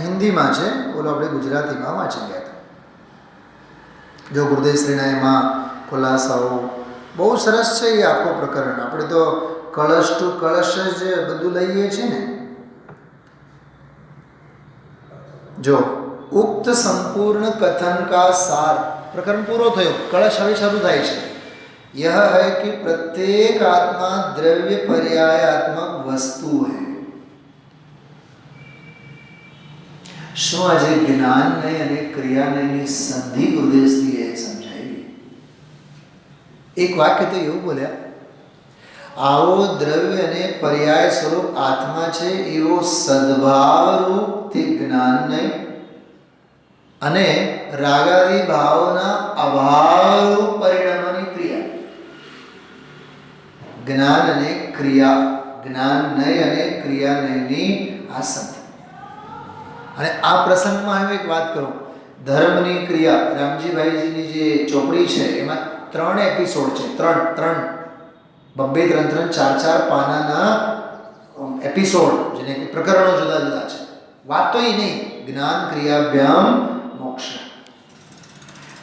હિન્દીમાં છે, ઓલો આપણે ગુજરાતીમાં વાંચી ગયા હતા. જો ગુરુદેવ શ્રીના એમાં ખુલાસાઓ બહુ સરસ છે. એ આખો પ્રકરણ આપણે તો કળશ ટુ કળશ જ બધું લઈએ છીએ ને. જો ઉક્ત સંપૂર્ણ કથન કા સાર, પ્રકરણ પૂરો થયો, કળશ હવે શરૂ થાય છે. यह है कि प्रत्येक आत्मा द्रव्य पर्यायात्मक वस्तु है. શું આજે જ્ઞાન નહીં અને ક્રિયા નહીંની સંધિ ગુરુદેવશ્રીએ સમજાવી. એક વાક્ય તો એવું બોલ્યા: આવો દ્રવ્ય અને પર્યાય સ્વરૂપ આત્મા છે એવો સદભાવરૂપ તે જ્ઞાન નહીં અને રાગાદી ભાવના અભાવરૂપ પરિણામોની ક્રિયા. જ્ઞાન અને ક્રિયા, જ્ઞાન નહીં અને ક્રિયા નહીંની આ સંધિ. અને આ પ્રસંગમાં હું એક વાત કરું. ધર્મની ક્રિયા, રામજીભાઈજીની જે ચોપડી છે એમાં 3 એપિસોડ છે. 3 4 પાનાના એપિસોડ, જેને કે પ્રકરણો જુદા જુદા છે. વાત તો એ નહીં, જ્ઞાન ક્રિયાભ્યામ મોક્ષ.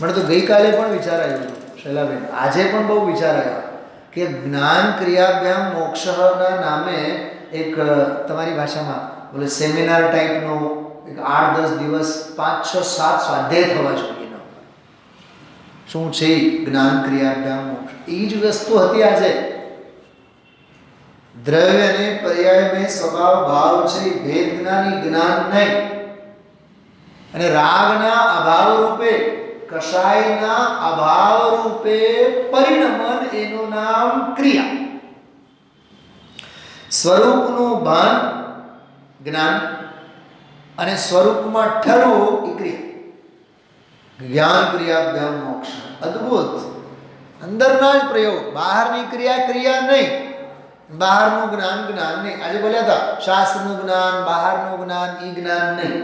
મને તો ગઈકાલે પણ વિચાર આવ્યો શૈલાબેન, આજે પણ બહુ વિચાર આવ્યો કે જ્ઞાન ક્રિયાભ્યામ મોક્ષના નામે એક તમારી ભાષામાં બોલે સેમિનાર ટાઈપનો એક 8-10 દિવસ 5-6-7 સ્વાધ્યાય થવા જોઈએ. શું છે જ્ઞાન ક્રિયાભ્યામ મોક્ષ? એ જ વસ્તુ હતી આજે. દ્રવ્ય અને પર્યાયમય સ્વભાવ ભાવ છે, ભેદ જ્ઞાની જ્ઞાન નહીં. અને રાગના અભાવ રૂપે, કષાયના અભાવ રૂપે પરિણમન, એનું નામ ક્રિયા. સ્વરૂપનું ભાન જ્ઞાન અને સ્વરૂપમાં ઠરવું એ ક્રિયા. જ્ઞાન ક્રિયાભ્યામ મોક્ષ. અદ્ભુત. અંદરના જ પ્રયોગ, બહારની ક્રિયા ક્રિયા નહીં, બહારનું જ્ઞાન જ્ઞાન નહીં. આજે બોલ્યા હતા શાસ્ત્રનું જ્ઞાન, બહારનું જ્ઞાન, એ જ્ઞાન નહીં.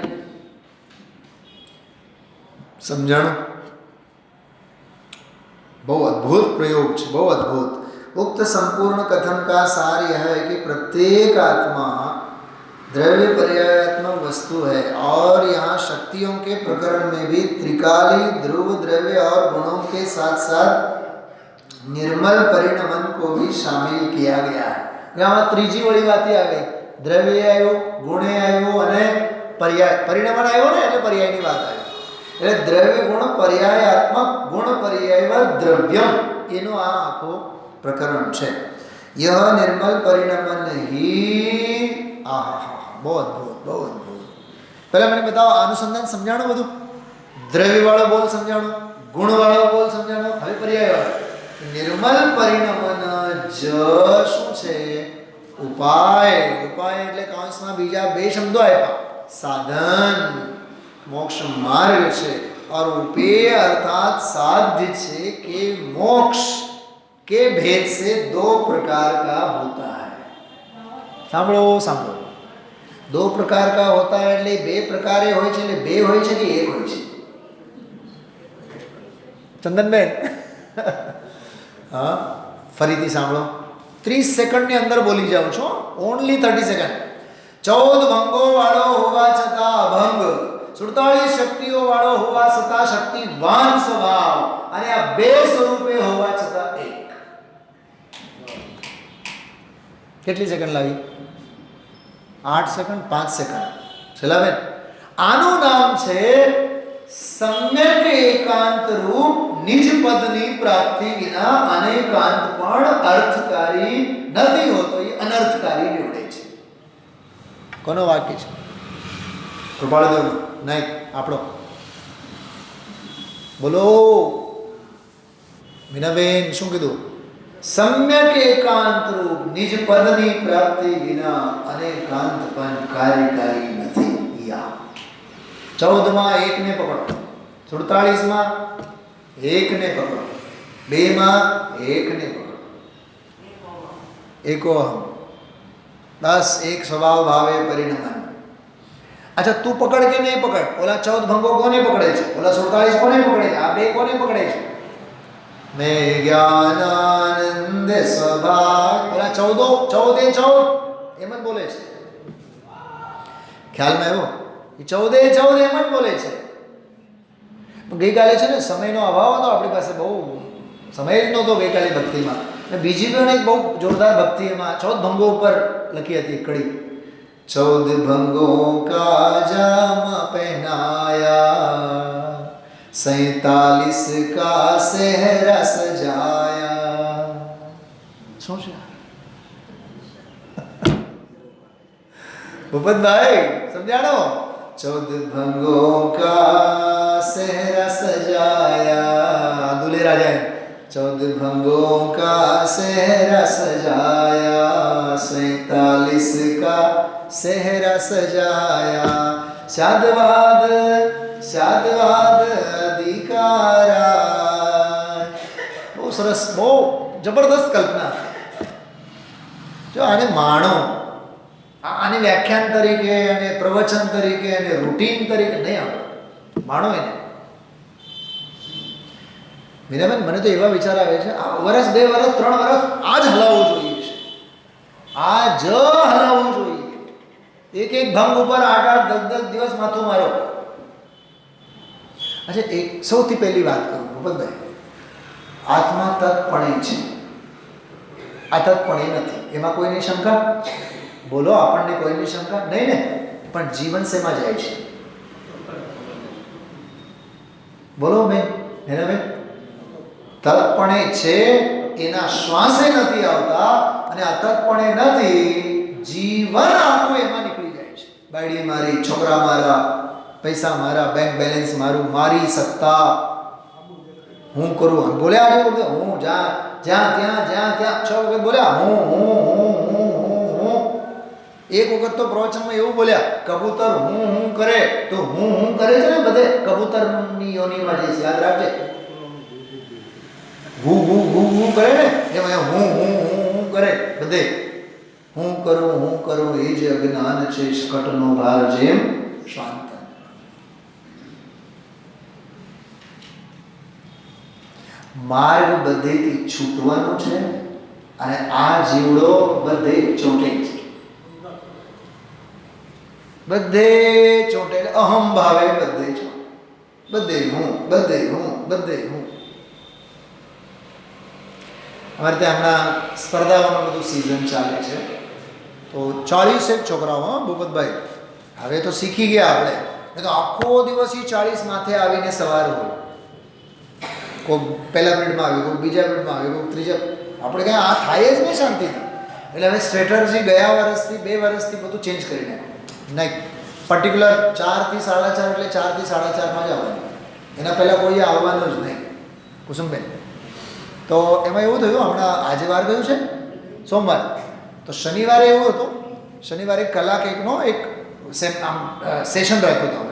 સમજાણું? બહુ अद्भुत प्रयोग है, बहुत अद्भुत. उक्त संपूर्ण कथन का सार यह है कि प्रत्येक आत्मा द्रव्य पर्यायात्मक वस्तु है और यहाँ शक्तियों के प्रकरण में भी त्रिकाली ध्रुव द्रव्य और गुणों के साथ साथ निर्मल परिणमन को भी शामिल किया गया है. यहाँ त्रीजी वाली बात आ गई. द्रव्य आयो, गुणे आयो અને पर्याय परिणमन आयो ने એટલે पर्यायની વાત આવી. એટલે દ્રવ્ય ગુણ પર્યાયાત્મક, ગુણ પર્યાયવત દ્રવ્યમ, એનો આ આખો પ્રકરણ છે. यह निर्मल परिणमन ही બહુ અદ્ભુત, બહુ અદ્ભુત. પહેલા મને બતાવો, અનુસંધાન સમજાણું બધું? દ્રવ્ય વાળો બોલ સમજાણું, ગુણ વાળો બોલ સમજાણું, હવે પર્યાય વાળો. નિર્મલ પરિણમન જ શું છે? ઉપાય. ઉપાય એટલે કાંસમાં બીજા 2 શબ્દો આપ્યા. સાધન, मोक्ष मार्ग છે. और उपेय अर्थात साध्य છે कि मोक्ष के भेद से 2 प्रकार का होता है. સાંભળો સાંભળો, 2 प्रकार का होता है એટલે 2 પ્રકારે હોય છે. એટલે 2 હોય છે કે 1 હોય છે? ચંદનબેન હા, ફરીથી સાંભળો. 30 સેકન્ડની અંદર બોલી જાઉં છું, ઓનલી 30 સેકન્ડ. 14 ભંગો વાળો હોવા છતાં અભંગ, 47 શક્તિઓ વાળો હોવા છતાં શક્તિવાન સ્વભાવ, અને આ 2 સ્વરૂપે હોવા છતાં 1. કેટલી સેકન્ડ લાગી? 8 સેકન્ડ, 5 સેકન્ડ. શૈલાબેન, આનું નામ છે સમ્યક એકાંત રૂપ નિજ પદની પ્રાપ્તિ વિના અનેકાંત પણ અર્થકારી નથી હોતો, એ અનર્થકારી નીવડે છે. કોનો વાક્ય છે? કૃપાળદેવનો? નહીં, આપણો. બોલો મીનાબેન, શું કીધું? સમ્યક એકાંત રૂપ નિજ પદની પ્રાપ્તિ વિના અનેકાંત પણ કાર્યકારી નથી. 14માં 1 ને પકડો, 47માં 1 ને પકડો, 2માં 1 ને પકડો, એકોહમ 10 એક સ્વભાવ ભાવે પરિણમન. अच्छा, तू पकड़ के नहीं पकड़. ओला 14 भंगो कोने पकड़े छे? ओला 47 कोने पकड़े छे? आ 2 कोने पकड़े छे? मैं ज्ञानानंद स्वभाव. ओला 14 એમ જ બોલે છે. ખ્યાલમાં આવ્યો? એ 14 એમ જ બોલે છે. ગઈકાલે છે ને સમયનો અભાવ હતો આપણી પાસે, બહુ સમય જ નહોતો ગઈકાલે ભક્તિમાં. અને બીજી પણ એક બહુ જોરદાર ભક્તિ એમાં 14 ભંગો ઉપર લખી હતી કડી. 14 भंगों का जामा पहनाया, 47 का सेहरा सजाया. શું છે ભૂપતભાઈ? સમજાણો? 14 भंगों का सेहरा सजाया. दूल्हे राजा 14 भंगों का सेहरा सजाया, 47 का सेहरा सजाया, शादवाद शादवाद अधिकारा. બહુ સરસ, બહુ જબરદસ્ત કલ્પના. જો આને માણો, આને વ્યાખ્યાન તરીકે અને પ્રવચન તરીકે અને રૂટીન તરીકે નહીં આવે, માણો એને. મીરાબેન, મને તો એવા વિચાર આવે છે, આ વર્ષ 2 વર્ષ 3 વર્ષ આ જ હલાવવું જોઈએ છે, આ જ હલાવવું જોઈએ. એક ભંગ ઉપર 8-8 10-10 દિવસ માથું મારો. અચ્છા, એક સૌથી પહેલી વાત કરું ભૂપતભાઈ, આત્મા તત્પણે છે, આ તત્પણે નથી, એમાં કોઈની શંકા? બોલો, આપણને કોઈની શંકા નહીં ને? પણ જીવન શેમાં જાય છે? બોલો બેન, હેના બેન, તત્પણે છે, એના શ્વાસે નથી આવતા, અને આ તત્પણે નથી, જીવન આખું એમાં નીકળી જાય છે. બાયડી મારી, છોકરા મારા, પૈસા મારા, બેંક બેલેન્સ મારું, મારી સત્તા, હું કરું. બોલ્યા આજે હું જ્યાં ત્યાં 6 વખત બોલ્યા હું. એક વખત તો પ્રવચનમાં એવું બોલ્યા, કબૂતર હું કરે તો હું કરે છે ને બધે, કબૂતરની યોનિમાં જઈશ, યાદ રાખજે. હું કરે ને એમાં હું કરે બધે. હું કરું એ જ અજ્ઞાન છે, શકટનો ભાર જેમ શાંત. માર્ગ બધેથી છૂટવાનો છે, અને આ જીવડો બધે ચોંટે છે, બધે ચોંટે, એટલે અહમ ભાવે બધે ચોંટે, બધે હું. અમારે ત્યાં હમણાં સ્પર્ધાઓનું બધું સિઝન ચાલે છે, તો 40 છોકરાઓ, ભૂપતભાઈ, હવે તો શીખી ગયા આપણે. તો આખો દિવસ 40 માથે આવીને સવાર હોય, કોઈ પહેલા પિરિયડમાં આવ્યું, કોઈ બીજા પિરિયડમાં આવ્યું, કોઈ ત્રીજા. આપણે કંઈ આ થાય જ નહીં શાંતિથી. એટલે હવે સ્ટ્રેટર્જી ગયા વર્ષથી 2 વર્ષથી બધું ચેન્જ કરી નાખ્યું. નહીં, પર્ટિક્યુલર 4 થી 4:30 એટલે 4 થી 4:30માં જ આવવાનું, એના પહેલાં કોઈ આવવાનું જ નહીં. કુસુમબેન, તો એમાં એવું થયું, હમણાં આજે વાર ગયું છે સોમવાર, તો શનિવારે એવું હતું, શનિવારે 1 કલાક એકનો એક સેશન રાખ્યું હતું.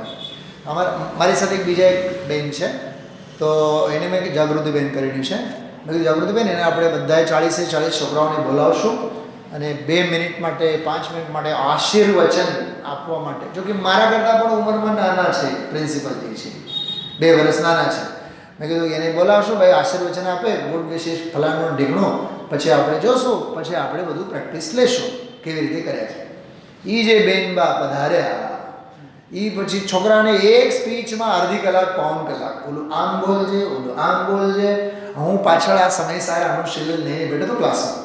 અમે મારી સાથે એક બીજા એક બેન છે, તો એને મેં જાગૃતિબેન કરીને છે. મેં કીધું જાગૃતિબેન, એને આપણે બધાએ 40 છોકરાઓને બોલાવશું, અને 2 મિનિટ માટે 5 મિનિટ માટે આશીર્વચન આપવા માટે. જો કે મારા કરતાં પણ ઉંમરમાં નાના છે, પ્રિન્સિપલજી છે, 2 વર્ષ નાના છે. મેં કીધું એને બોલાવશું, ભાઈ આશીર્વચન આપે, ગુડ વિશેષ ફલાણું ઢીકણું, પછી આપણે જોશું, પછી આપણે બધું પ્રેક્ટિસ લેશું કેવી રીતે કર્યા છે. એ જે બેનબા પધાર્યા, એ પછી છોકરાને એક સ્પીચમાં અડધી કલાક 1.25 કલાક, ઓલું આમ બોલજે, ઓલું આમ બોલજે. હું પાછળ આ સમય સારા આનું શિલ્ડ લઈને બેઠો હતો ક્લાસમાં,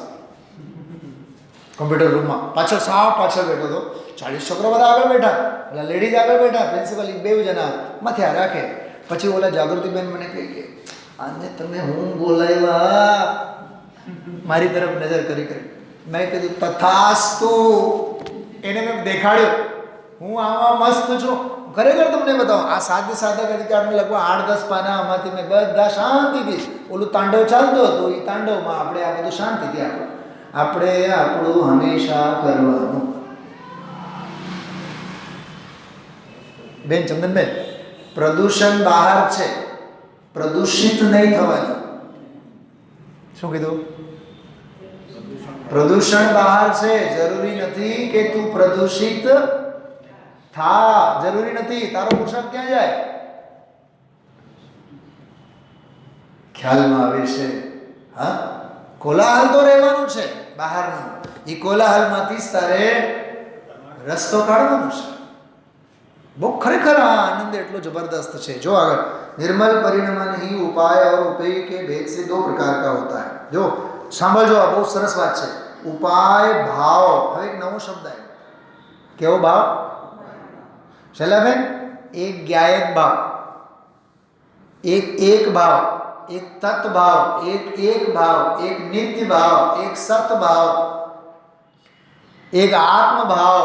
કોમ્પ્યુટર રૂમમાં, પાછળ બેઠો હતો. 40 છોકરા બધા આગળ બેઠા, ઓલા લેડીઝ આગળ બેઠા, પ્રિન્સિપલ 2 જણા મથ્યા રાખે. પછી ઓલા જાગૃતિબેન મને કહે કે આને તમે હું બોલાવ્યા, મારી તરફ નજર કરી. મેં કીધું તથાસ્તુ, એને મેં દેખાડ્યું, હું આમાં મસ્ત છું. ખરેખર તમને બતાવો, આ સાદા અધિકારને લગભગ 8-10 પાના, આમાંથી મેં બધા શાંતિથી, ઓલું તાંડવ ચાલતો હતો, એ તાંડવમાં આપણે આ બધું શાંતિથી આપણે આપણું હંમેશા કરવાનું. બેન ચંદનબેન, પ્રદૂષણ બહાર છે, પ્રદૂષિત નહીં થવાનું. શું કીધું? પ્રદૂષણ બહાર છે, જરૂરી નથી કે તું પ્રદૂષિત થા, જરૂરી નથી. તારો પુરુષાર્થ ક્યાં જાય? ખ્યાલમાં આવે છે? હા, કોલાહલ તો રહેવાનું છે બહારનું, એ કોલાહલમાંથી જ તારે રસ્તો કાઢવાનો છે. બહુ ખરેખર આ આનંદ એટલો જબરदस्त છે. જો આગળ, निर्मल परिणम नहीं उपाय और उपेय के भेद से 2 प्रकार का होता है. जो સાંભળજો, આ બહુ સરસ વાત છે. ઉપાય ભાવ, હવે એક નવો શબ્દ આવ્યો. કેવો ભાવ? શૈલાબેન, એક જ્ઞાયક ભાવ, એક ભાવ, એક તત્વ ભાવ, એક ભાવ, એક નિત્ય ભાવ, એક સત ભાવ, એક આત્મ ભાવ,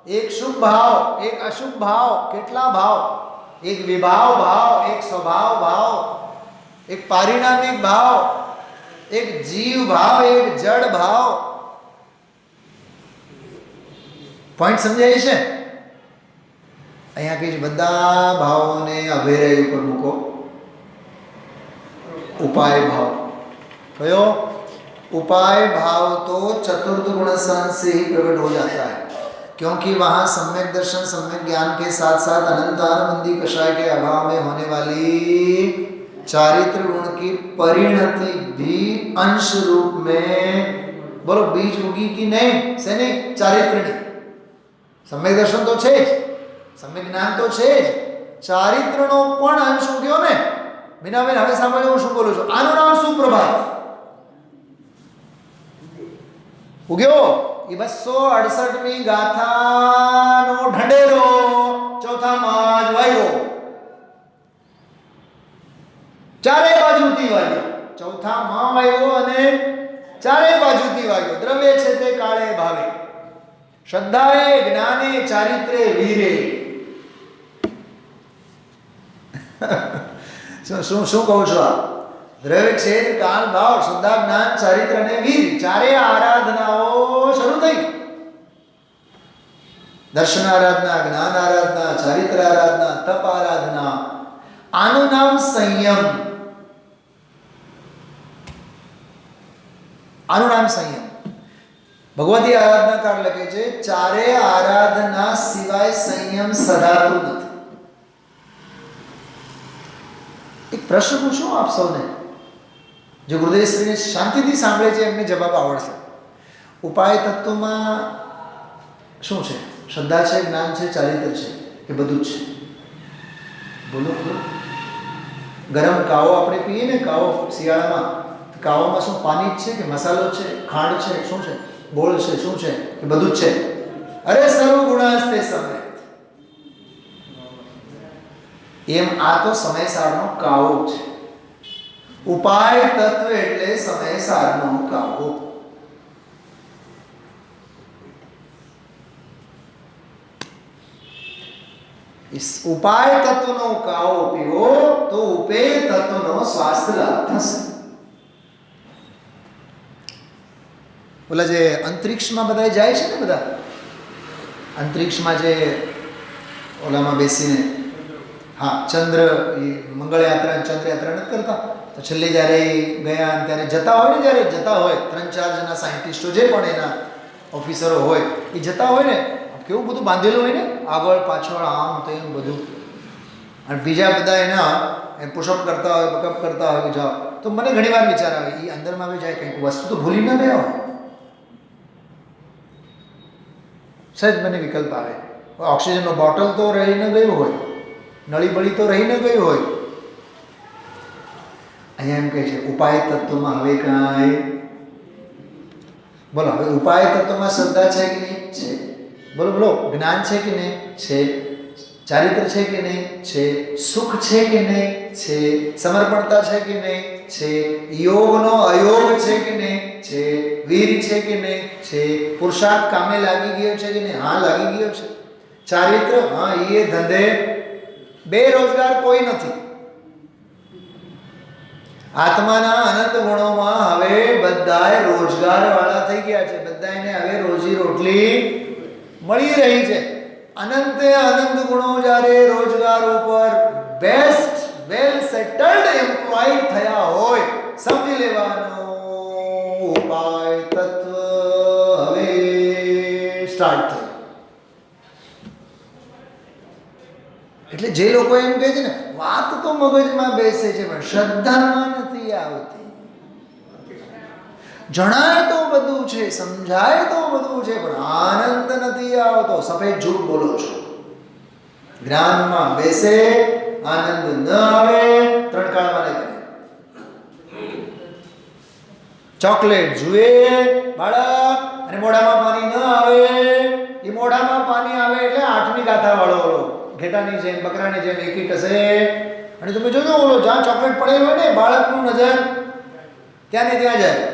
એક શુભ ભાવ, એક અશુભ ભાવ, કેટલા ભાવ? એક વિભાવ ભાવ, એક સ્વભાવ ભાવ, એક પારિણામિક ભાવ, એક જીવ ભાવ, એક જડ ભાવ. પોઈન્ટ સમજાય છે? અહીંયા કઈ બધા ભાવોને અભેરય ઉપર મૂકો. उपाय भाव कहो उपाय भाव तो चतुर्थ गुण सन से ही प्रकट हो जाता है, क्योंकि वहाँ सम्यक दर्शन सम्यक ज्ञान के साथ साथ अनंतान मंदी कषाय के अभाव में होने वाली चारित्र गुण की परिणति भी अंश रूप में, बोलो बीज उगी कि नहीं? से नहीं, चारित्रणी. सम्यक दर्शन तो छे ज, सम्यक ज्ञान तो छे ज, चारित्रનો પણ અંશ ઉગ્યો ને. મીનાબેન હવે સાંભળજો હું શું બોલું છું. આનું નામ સુપ્રભાત. ઉગ્યો એ 268મી ગાથાનો ઢંઢેરો ચોથામાં જ વાગ્યો, ચારે બાજુથી વાગ્યો. ચોથામાં વાગ્યો અને ચારે બાજુથી વાગ્યો. દ્રવ્ય છે તે કાળે ભાવે, શ્રદ્ધાએ જ્ઞાને ચારિત્રે વીરે. શું કહું છું? આ દ્રવ્ય ક્ષેત્ર કાળ ભાવ શ્રદ્ધા જ્ઞાન ચારિત્ર અને વીર ચારે આરાધનાઓ શરૂ થઈ. દર્શન આરાધના, જ્ઞાન આરાધના, ચારિત્ર આરાધના, તપ આરાધના. આનું નામ સંયમ. આનું નામ સંયમ. ભગવતી આરાધનાકાર લખે છે ચારે આરાધના સિવાય સંયમ સધાતું નથી. એક પ્રશ્ન પૂછું આપ સૌને, જો ગુરુદેવશ્રીને શાંતિથી સાંભળે છે એમને જવાબ આવડશે. ઉપાય તત્વમાં શું છે? શ્રદ્ધા છે, જ્ઞાન છે, ચારિત્ર છે, કે બધું જ છે? બોલો બોલો. ગરમ કાવો આપણે પીએ ને, કાવો શિયાળામાં, કાવામાં શું પાણી જ છે કે મસાલો છે, ખાંડ છે, શું છે, ગોળ છે, શું છે, કે બધું જ છે? અરે સર્વ ગુણાસ્તે સમય. એમ આ તો સમયસારનો કાવો છે. ઉપાય તત્વ એટલે સમયસારનો કાવો. इस उपाय तत्वનો કાવો પીવો તો ઉપેય તત્વનો સ્વાસ્થ્ય લાભ થશે. ઓલા જે અંતરિક્ષમાં બધા જાય છે ને, બધા અંતરિક્ષમાં જે ઓલામાં બેસીને, હા, ચંદ્ર મંગળ યાત્રા ચંદ્ર યાત્રા નથી કરતા, તો છેલ્લે જ્યારે ગયા ત્યારે જતા હોય ને, જ્યારે જતા હોય 3-4 જણા સાયન્ટિસ્ટો જે પણ એના ઓફિસરો હોય એ જતા હોય ને, કેવું બધું બાંધેલું હોય ને, આગળ પાછળ આમ તેમ બધું, અને બીજા બધા એના પુશઅપ કરતા હોય, બકઅપ કરતા હોય, જાઓ. તો મને ઘણી વાર વિચાર આવે એ અંદરમાં આવી જાય કંઈક વસ્તુ તો ભૂલી ન ગયા હોય. સહેજ મને વિકલ્પ આવે, ઓક્સિજનનો બોટલ તો રહી ન ગયું હોય, નળી બળી તો રહી ન ગઈ હોય. અહીંયા એમ કહે છે ઉપાય તત્વમાં હવે કાંઈ બોલો. હવે ઉપાય તત્વમાં શ્રદ્ધા છે કે નહીં? છે. બોલો બોલો. જ્ઞાન છે કે નહીં? છે. ચારિત્ર છે કે નહીં? છે. સુખ છે કે નહીં? છે. સમર્પણતા છે કે નહીં? છે. યોગનો અયોગ છે કે નહીં? છે. વીર છે કે નહીં? છે. પુરુષાર્થ કામે લાગી ગયો છે કે નહીં? હા, લાગી ગયો છે. ચારિત્ર, હા, એ ધંધે બેરોજગાર કોઈ નથી. આત્માના અનંત ગુણોમાં હવે બધાય રોજગાર વાળા થઈ ગયા છે. બધાને હવે રોજી રોટલી મળી રહી છે. અનંતે અનંત ગુણો જ્યારે રોજગાર ઉપર બેસ્ટ વેલ સેટલ્ડ એમ્પ્લોયડ થયા હોય, સમજી લેવાનો ઉપાય તત્વ હવે સ્ટાર્ટ થયું. એટલે જે લોકો એમ કહે છે ને વાત તો મગજમાં બેસે છે પણ શ્રદ્ધામાં નથી આવતી, જણાય તો બધું છે, સમજાય તો બધું છે પણ આનંદ નથી આવતો. સફેદ જૂઠ બોલો છો. જ્ઞાનમાં બેસે, આનંદ ન આવે, ત્રણ કાળમાં નહીં. ચોકલેટ જુએ બાળક અને મોઢામાં પાણી ન આવે, એ મોઢામાં પાણી આવે એટલે 8મી ગાથા વાળો ઘેટાની જેમ, બકરાની જેમ એકી કસે. અને તમે જોજો ઓલો જ્યાં ચોકલેટ પડેલું હોય ને, બાળકનું નજર ત્યાં ને ત્યાં જાય.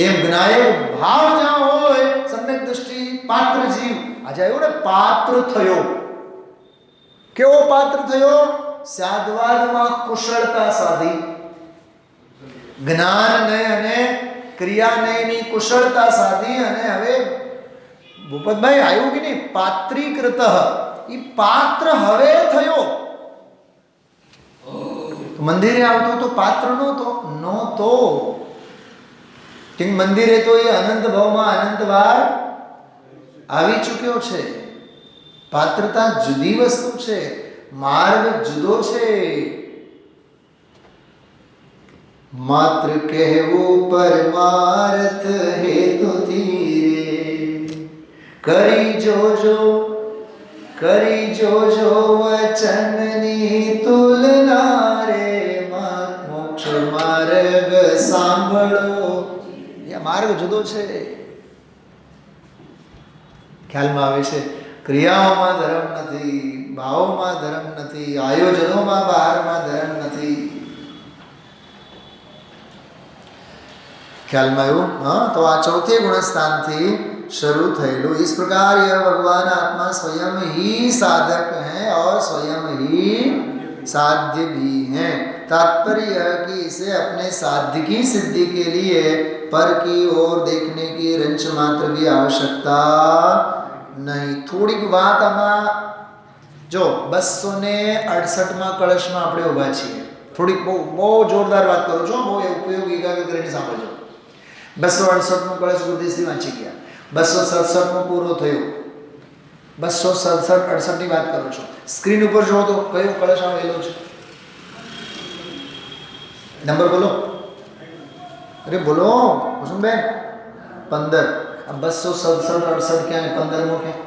એમ જ્ઞાયક ભાવ જ્યાં હોય, સમ્યક દ્રષ્ટિ, પાત્ર જીવ આજે આવ્યો ને, પાત્ર થયો. કેવો પાત્ર થયો? સાધવાદમાં કુશળતા સાધી, જ્ઞાનનય અને ક્રિયાનયની કુશળતા સાધી અને હવે ભૂપતભાઈ આવ્યું કે નહીં પાત્રીકૃત, એ પાત્ર હવે થયો. મંદિરે આવતો તો પાત્ર નહોતો. મંદિરે તો એ અનંત ભાવમાં અનંત વાર આવી ચૂક્યો છે. પાત્રતા જુદી વસ્તુ છે, માર્ગ જુદો છે. માત્ર કહેવો પરમાર્થ હેતુથી કરી જોજો વચનની તુલના રે. મોક્ષ માર્ગ સાંભળો. માર્ગ જુદો છે. ખ્યાલમાં આવે છે. ક્રિયાઓમાં ધર્મ નથી, ભાવોમાં ધર્મ નથી, આયોજનોમાં બહારમાં ધર્મ નથી. ખ્યાલમાં આવ્યું? હા. તો આ ચોથે ગુણસ્થાનથી शुरू थयेलू. इस प्रकार यह भगवान आत्मा स्वयं ही साधक हैं और स्वयं ही साध्य भी हैं. तात्पर्य यह कि इसे अपने साध्य की सिद्धि के लिए पर की ओर देखने की रंच मात्र भी आवश्यकता नहीं. થોડીક વાત આમાં જો 268માં કળશમાં આપણે ઊભા છીએ. થોડીક બહુ જોરદાર વાત કરું છું, બહુ ઉપયોગી એકાગ્ર કરીને સાંભળજો. 268નું કળશ ગુરુદેવશ્રી વાંચી ગયા. 267 પૂરો થયો. 267 68 ની વાત કરું છું. સ્ક્રીન ઉપર જોવો તો કયો કળશ આવેલો છે? નંબર બોલો. અરે બોલો કુસુમબેન. 15. આ 267 68 ક્યાં ને 15મો ક્યાં?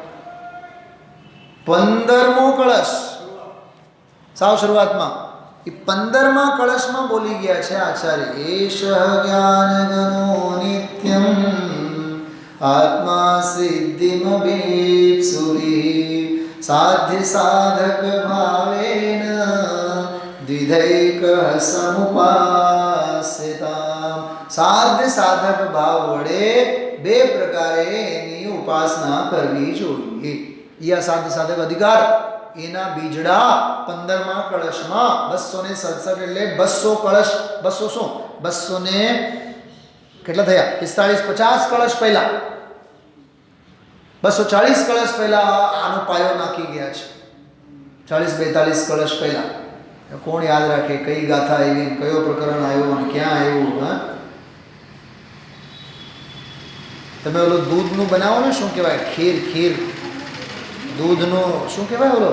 15મો કળશ સાવ શરૂઆતમાં એ 15મા કળશમાં બોલી ગયા છે આચાર્ય. એષ જ્ઞાન ગનો નિત્યમ આત્મા સિદ્ધિમભીપ્સુભિ સાધ્ય સાધક ભાવેન દ્વિધૈક સમુપાસ્યતા. સાધ્ય સાધક ભાવ વડે બે પ્રકારે એની ઉપાસના કરવી જોઈએ. યા સાધ્ય સાધક અધિકાર એના બીજડા 15મા કળશમાં 267 એટલે 200 કળશ. 200 શું 200 ને કેટલા થયા? 45 50 કળશ પહેલા 240 કળશ પહેલા આનો પાયો નાખી ગયા છે. 40 42 કળશ પહેલા. કોણ યાદ રાખે કઈ ગાથા આવી, કયો પ્રકરણ આવ્યો અને ક્યાં આવ્યું? હા, તમે ઓલો દૂધનું બનાવો ને, શું કહેવાય? ખીર દૂધનું શું કહેવાય? ઓલો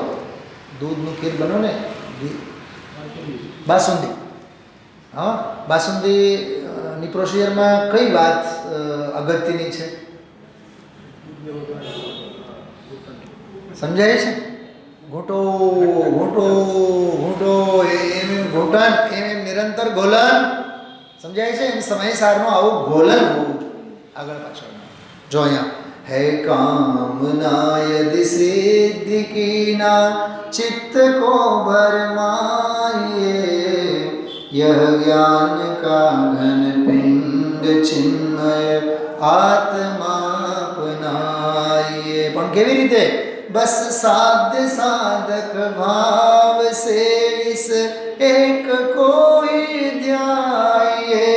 દૂધનું ખીર બનો ને, બાસુંદી. હા, બાસુંદી ની પ્રોસિજરમાં કઈ વાત અગત્યની છે સમજાય છે? ઘૂંટો ઘૂંટો ઘૂંટો એમ ઘૂંટન એમ નિરંતર ગોલન સમજાય છે? એમ સમયસારનું આવું ગોલન હોવું આગળ પાછળ. જો અહીંયા है कामना यदि सिद्धि की ना चित्त को भरमाइए यह ज्ञान का घन पिंड चिन्मय आत्मा अपनाइए. પણ કેવી રીતે? बस साध्य साधक भाव से इस एक कोई ध्याये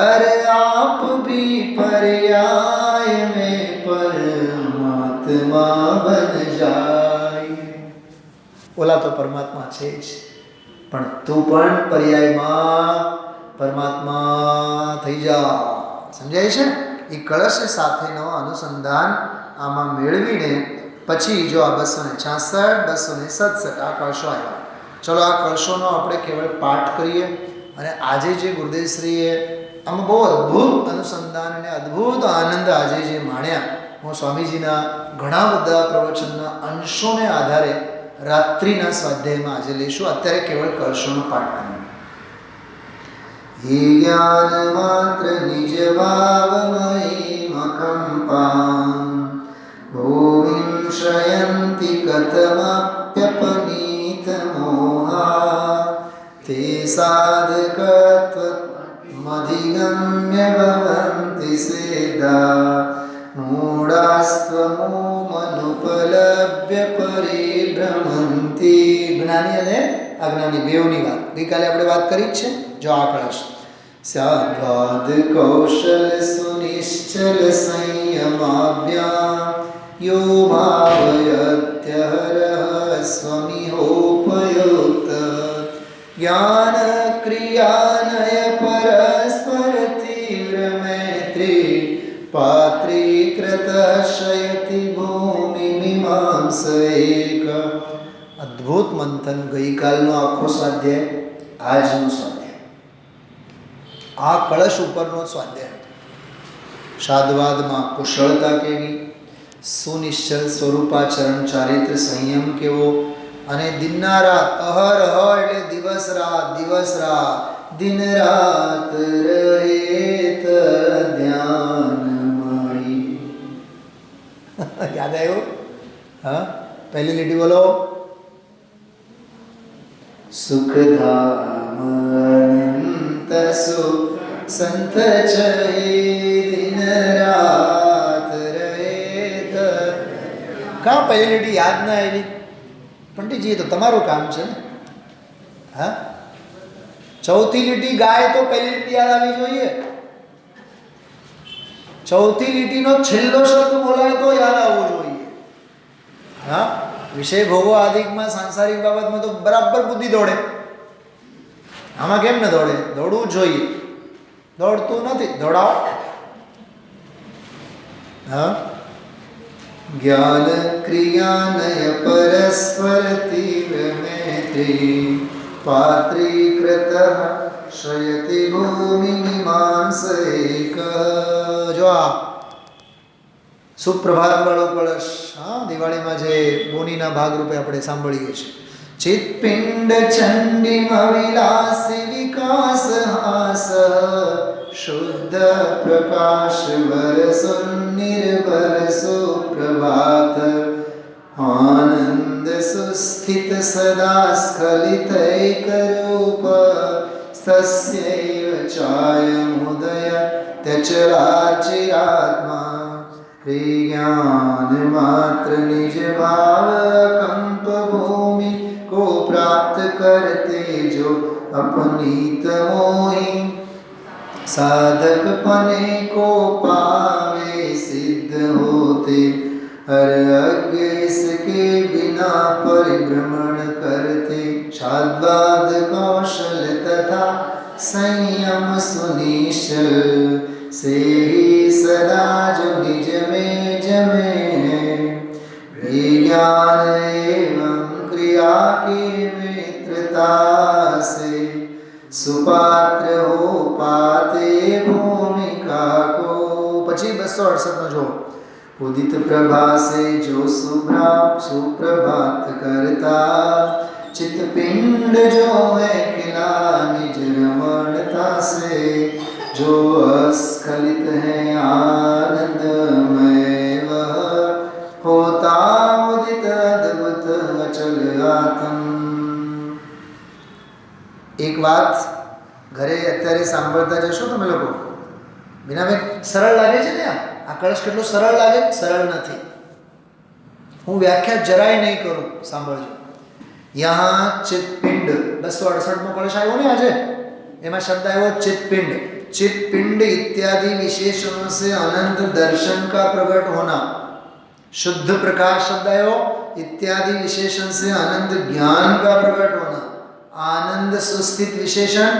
अरे आप भी पर्याय में परमात्मा बन जाए. ઓલા તો પરમાત્મા છે જ, પણ તું પણ પર્યાયમાં પરમાત્મા થઈ જા. સમજાય છે? એ કળશ સાથેનો અનુસંધાન આમાં મેળવીને પછી જો આ 266 267 આ કળશો આવ્યા. ચલો આ કળશોનો આપણે કેવળ પાઠ કરીએ અને આજે જે ગુરુદેવશ્રીએ આમાં બહુ અદ્ભુત અનુસંધાન અને અદ્ભુત આનંદ આજે જે માણ્યા, હું સ્વામીજીના ઘણા બધા પ્રવચનના અંશોને આધારે રાત્રિના સ્વાધ્યાયમાં આજે લઈશું. અત્યારે કેવળ કળશોનો પાઠ કરીએ. हि ज्ञान मात्र निज भावमयी मकंपां भूमिं श्रयन्ति कथमप्यपनीत मोहा ते साधकत्वमधिगम्य भवन्ति सिद्धा मूढास्त्वमुमनुपलभ्य परिभ्रमन्ति. જ્ઞાની અને આજ્ઞાની બેવની વાત ગઈકાલે આપણે વાત કરી જ છે. જો આ કળશ સ્યાદ્વાદ કૌશલ સુનિશ્ચલ સંયમાભ્યામ યો ભાવયત્યહરઃ સ્વમિહોપયુક્ત જ્ઞાન ક્રિયાનય પરસ્પર તીવ્ર મૈત્રી પાત્રીકૃત શયતિ ભૂમિ મીમાંસૈક. અદ્ભુત મંથન. ગઈકાલનો આખો સ્વાધ્યાય, આજનો સ્વાધ્યાય, આ કળશ ઉપરનો સ્વાધ્યાય. શાદ્વાદમાં કુશળતા કેવી, સુનિશ્ચલ સ્વરૂપાચરણ, ચારિત્ર સંયમ કેવો, અને દિનના રાત અહર એટલે દિવસ રાત, દિવસ રાત, દિન રાત રહેત ધ્યાનમણી. યાદ આવ્યું? હા, પહેલી લીટી બોલો. સુખધામ અનંત સુખ સંત છે દિન રાત રહેત. કા પહેલી લીટી યાદ ના આવી? પંડિતજી, તો તમારું કામ છે ને. હા, ચોથી લીટી ગાય તો પહેલી લીટી યાદ આવી જોઈએ. ચોથી લીટીનો છેલ્લો શબ્દ બોલાય તો યાદ આવવો જોઈએ. હા, વિષય ભોગો આદિકમાં સાંસારિક બાબતમાં તો બરાબર બુદ્ધિ દોડે. આમાં કેમ ન દોડે? દોડવું જોઈએ. દોડતું નથી, દોડાવો. હા, જ્ઞાન ક્રિયાનય પરસ્પર તીવ્ર મૈત્રી પાત્રીકૃત શયતિ ભૂમિ મીમાંસૈક. જો આ સુપ્રભાત વાળો કળશ, હા, દિવાળીમાં જે બોનીના ભાગરૂપે આપણે સાંભળીએ છીએ. ચિત્પિંડ ચંડીમ વિલાસી વિકાસ હાસ શુદ્ધ પ્રકાશ વરસો નિર્ભર સુપ્રભાત આનંદ સુસ્થિત સદા સ્ખલિતૈક રૂપ તસ્યૈવ ચાયમુદય त्यचराचिरात्मा ज्ञान मात्र निज भाव कंप भूमि को प्राप्त करते जो अपनीत मोहि साधक पने को पावे सिद्ध होते हर अज्ञ इसके बिना परिभ्रमण करते शाद्वाद कौशल तथा संयम सुनिश्चल से ही सदा जो निज में जमे हैं विज्ञान एवं क्रिया की मित्रता से सुपात्र हो पाते भूमिका को. પછી 268 નો જો उदित प्रभा से जो सुप्रभात करता चित पिंड जो है किला निज रमणता से जो अस्खलित है आनंदमय वह होता उदित अद्भुत अचल आत्म. एक बात घरे અત્યારે સાંભળતા જશો તમે લોકો, વિનાબેન સરળ લાગે છે ને? આ કળશ કેટલો સરળ લાગે? સરળ નથી. હું વ્યાખ્યા જરાય નહીં કરું, સાંભળજો. यहाँ चित्पिंड 268 में कलश आयो ने आज, एमा शब्द आयो चित्पिंड. चित्पिंड इत्यादि विशेषणों से अनंत दर्शन का प्रकट होना. शुद्ध प्रकाश शब्द आयो, इत्यादि विशेषण से अनंत ज्ञान का प्रकट होना. आनंद सुस्थित विशेषण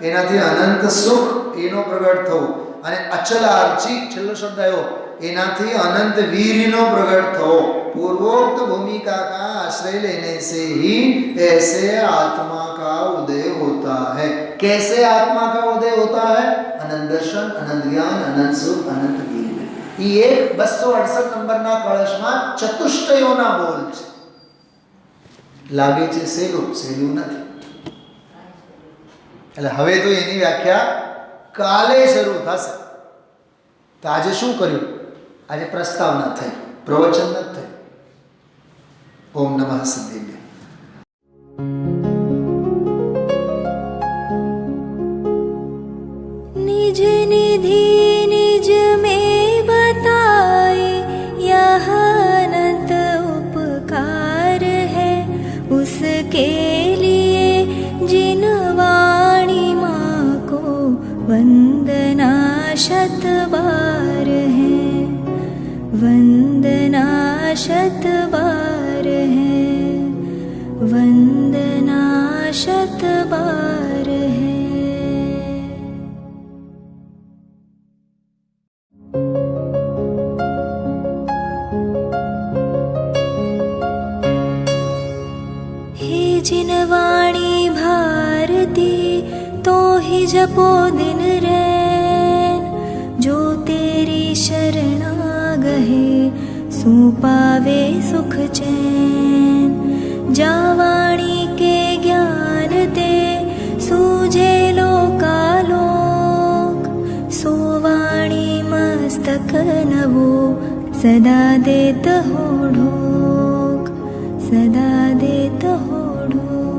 एनाथी अनंत सुख एनो प्रकट थो. અને અચલ આર્ચી છેલ્લો શબ્દ આવ્યો, એનાથી અનંત વીરનો પ્રગટ થવો. પૂર્વોक्त भूमिका का आश्रय लेने से ही ऐसे आत्मा का उदय होता है. कैसे आत्मा का उदय होता है? अनंत दर्शन, अनंत ज्ञान, अनंत सुख, अनंत वीर. ये एक 268 નંબરના કળશમાં ચતુષ્ટયોના બોલ છે. લાગે છે સહેલું, સહેલું નથી. એટલે હવે તો એની વ્યાખ્યા કાલે શરૂ થશે. તો આજે શું કર્યું? આજે પ્રસ્તાવના થઈ, પ્રવચન નથી થયું. ઓમ નમઃ સિદ્ધેભ્ય. निज निधि निज में बताए यह अनंत उपकार है, उसके लिए वंदना शत बार है, वंदना शत बार है। हे जिनवाणी भारती तो ही जपो दिन रैन, जो तेरी शरणा गहे सो पावे सुख चैन। जावाणी के ज्ञान ते सूझे लोकालोक, सोवाणी मस्तक नवो सदा देत हो ढोक, सदा देत हो ढोक।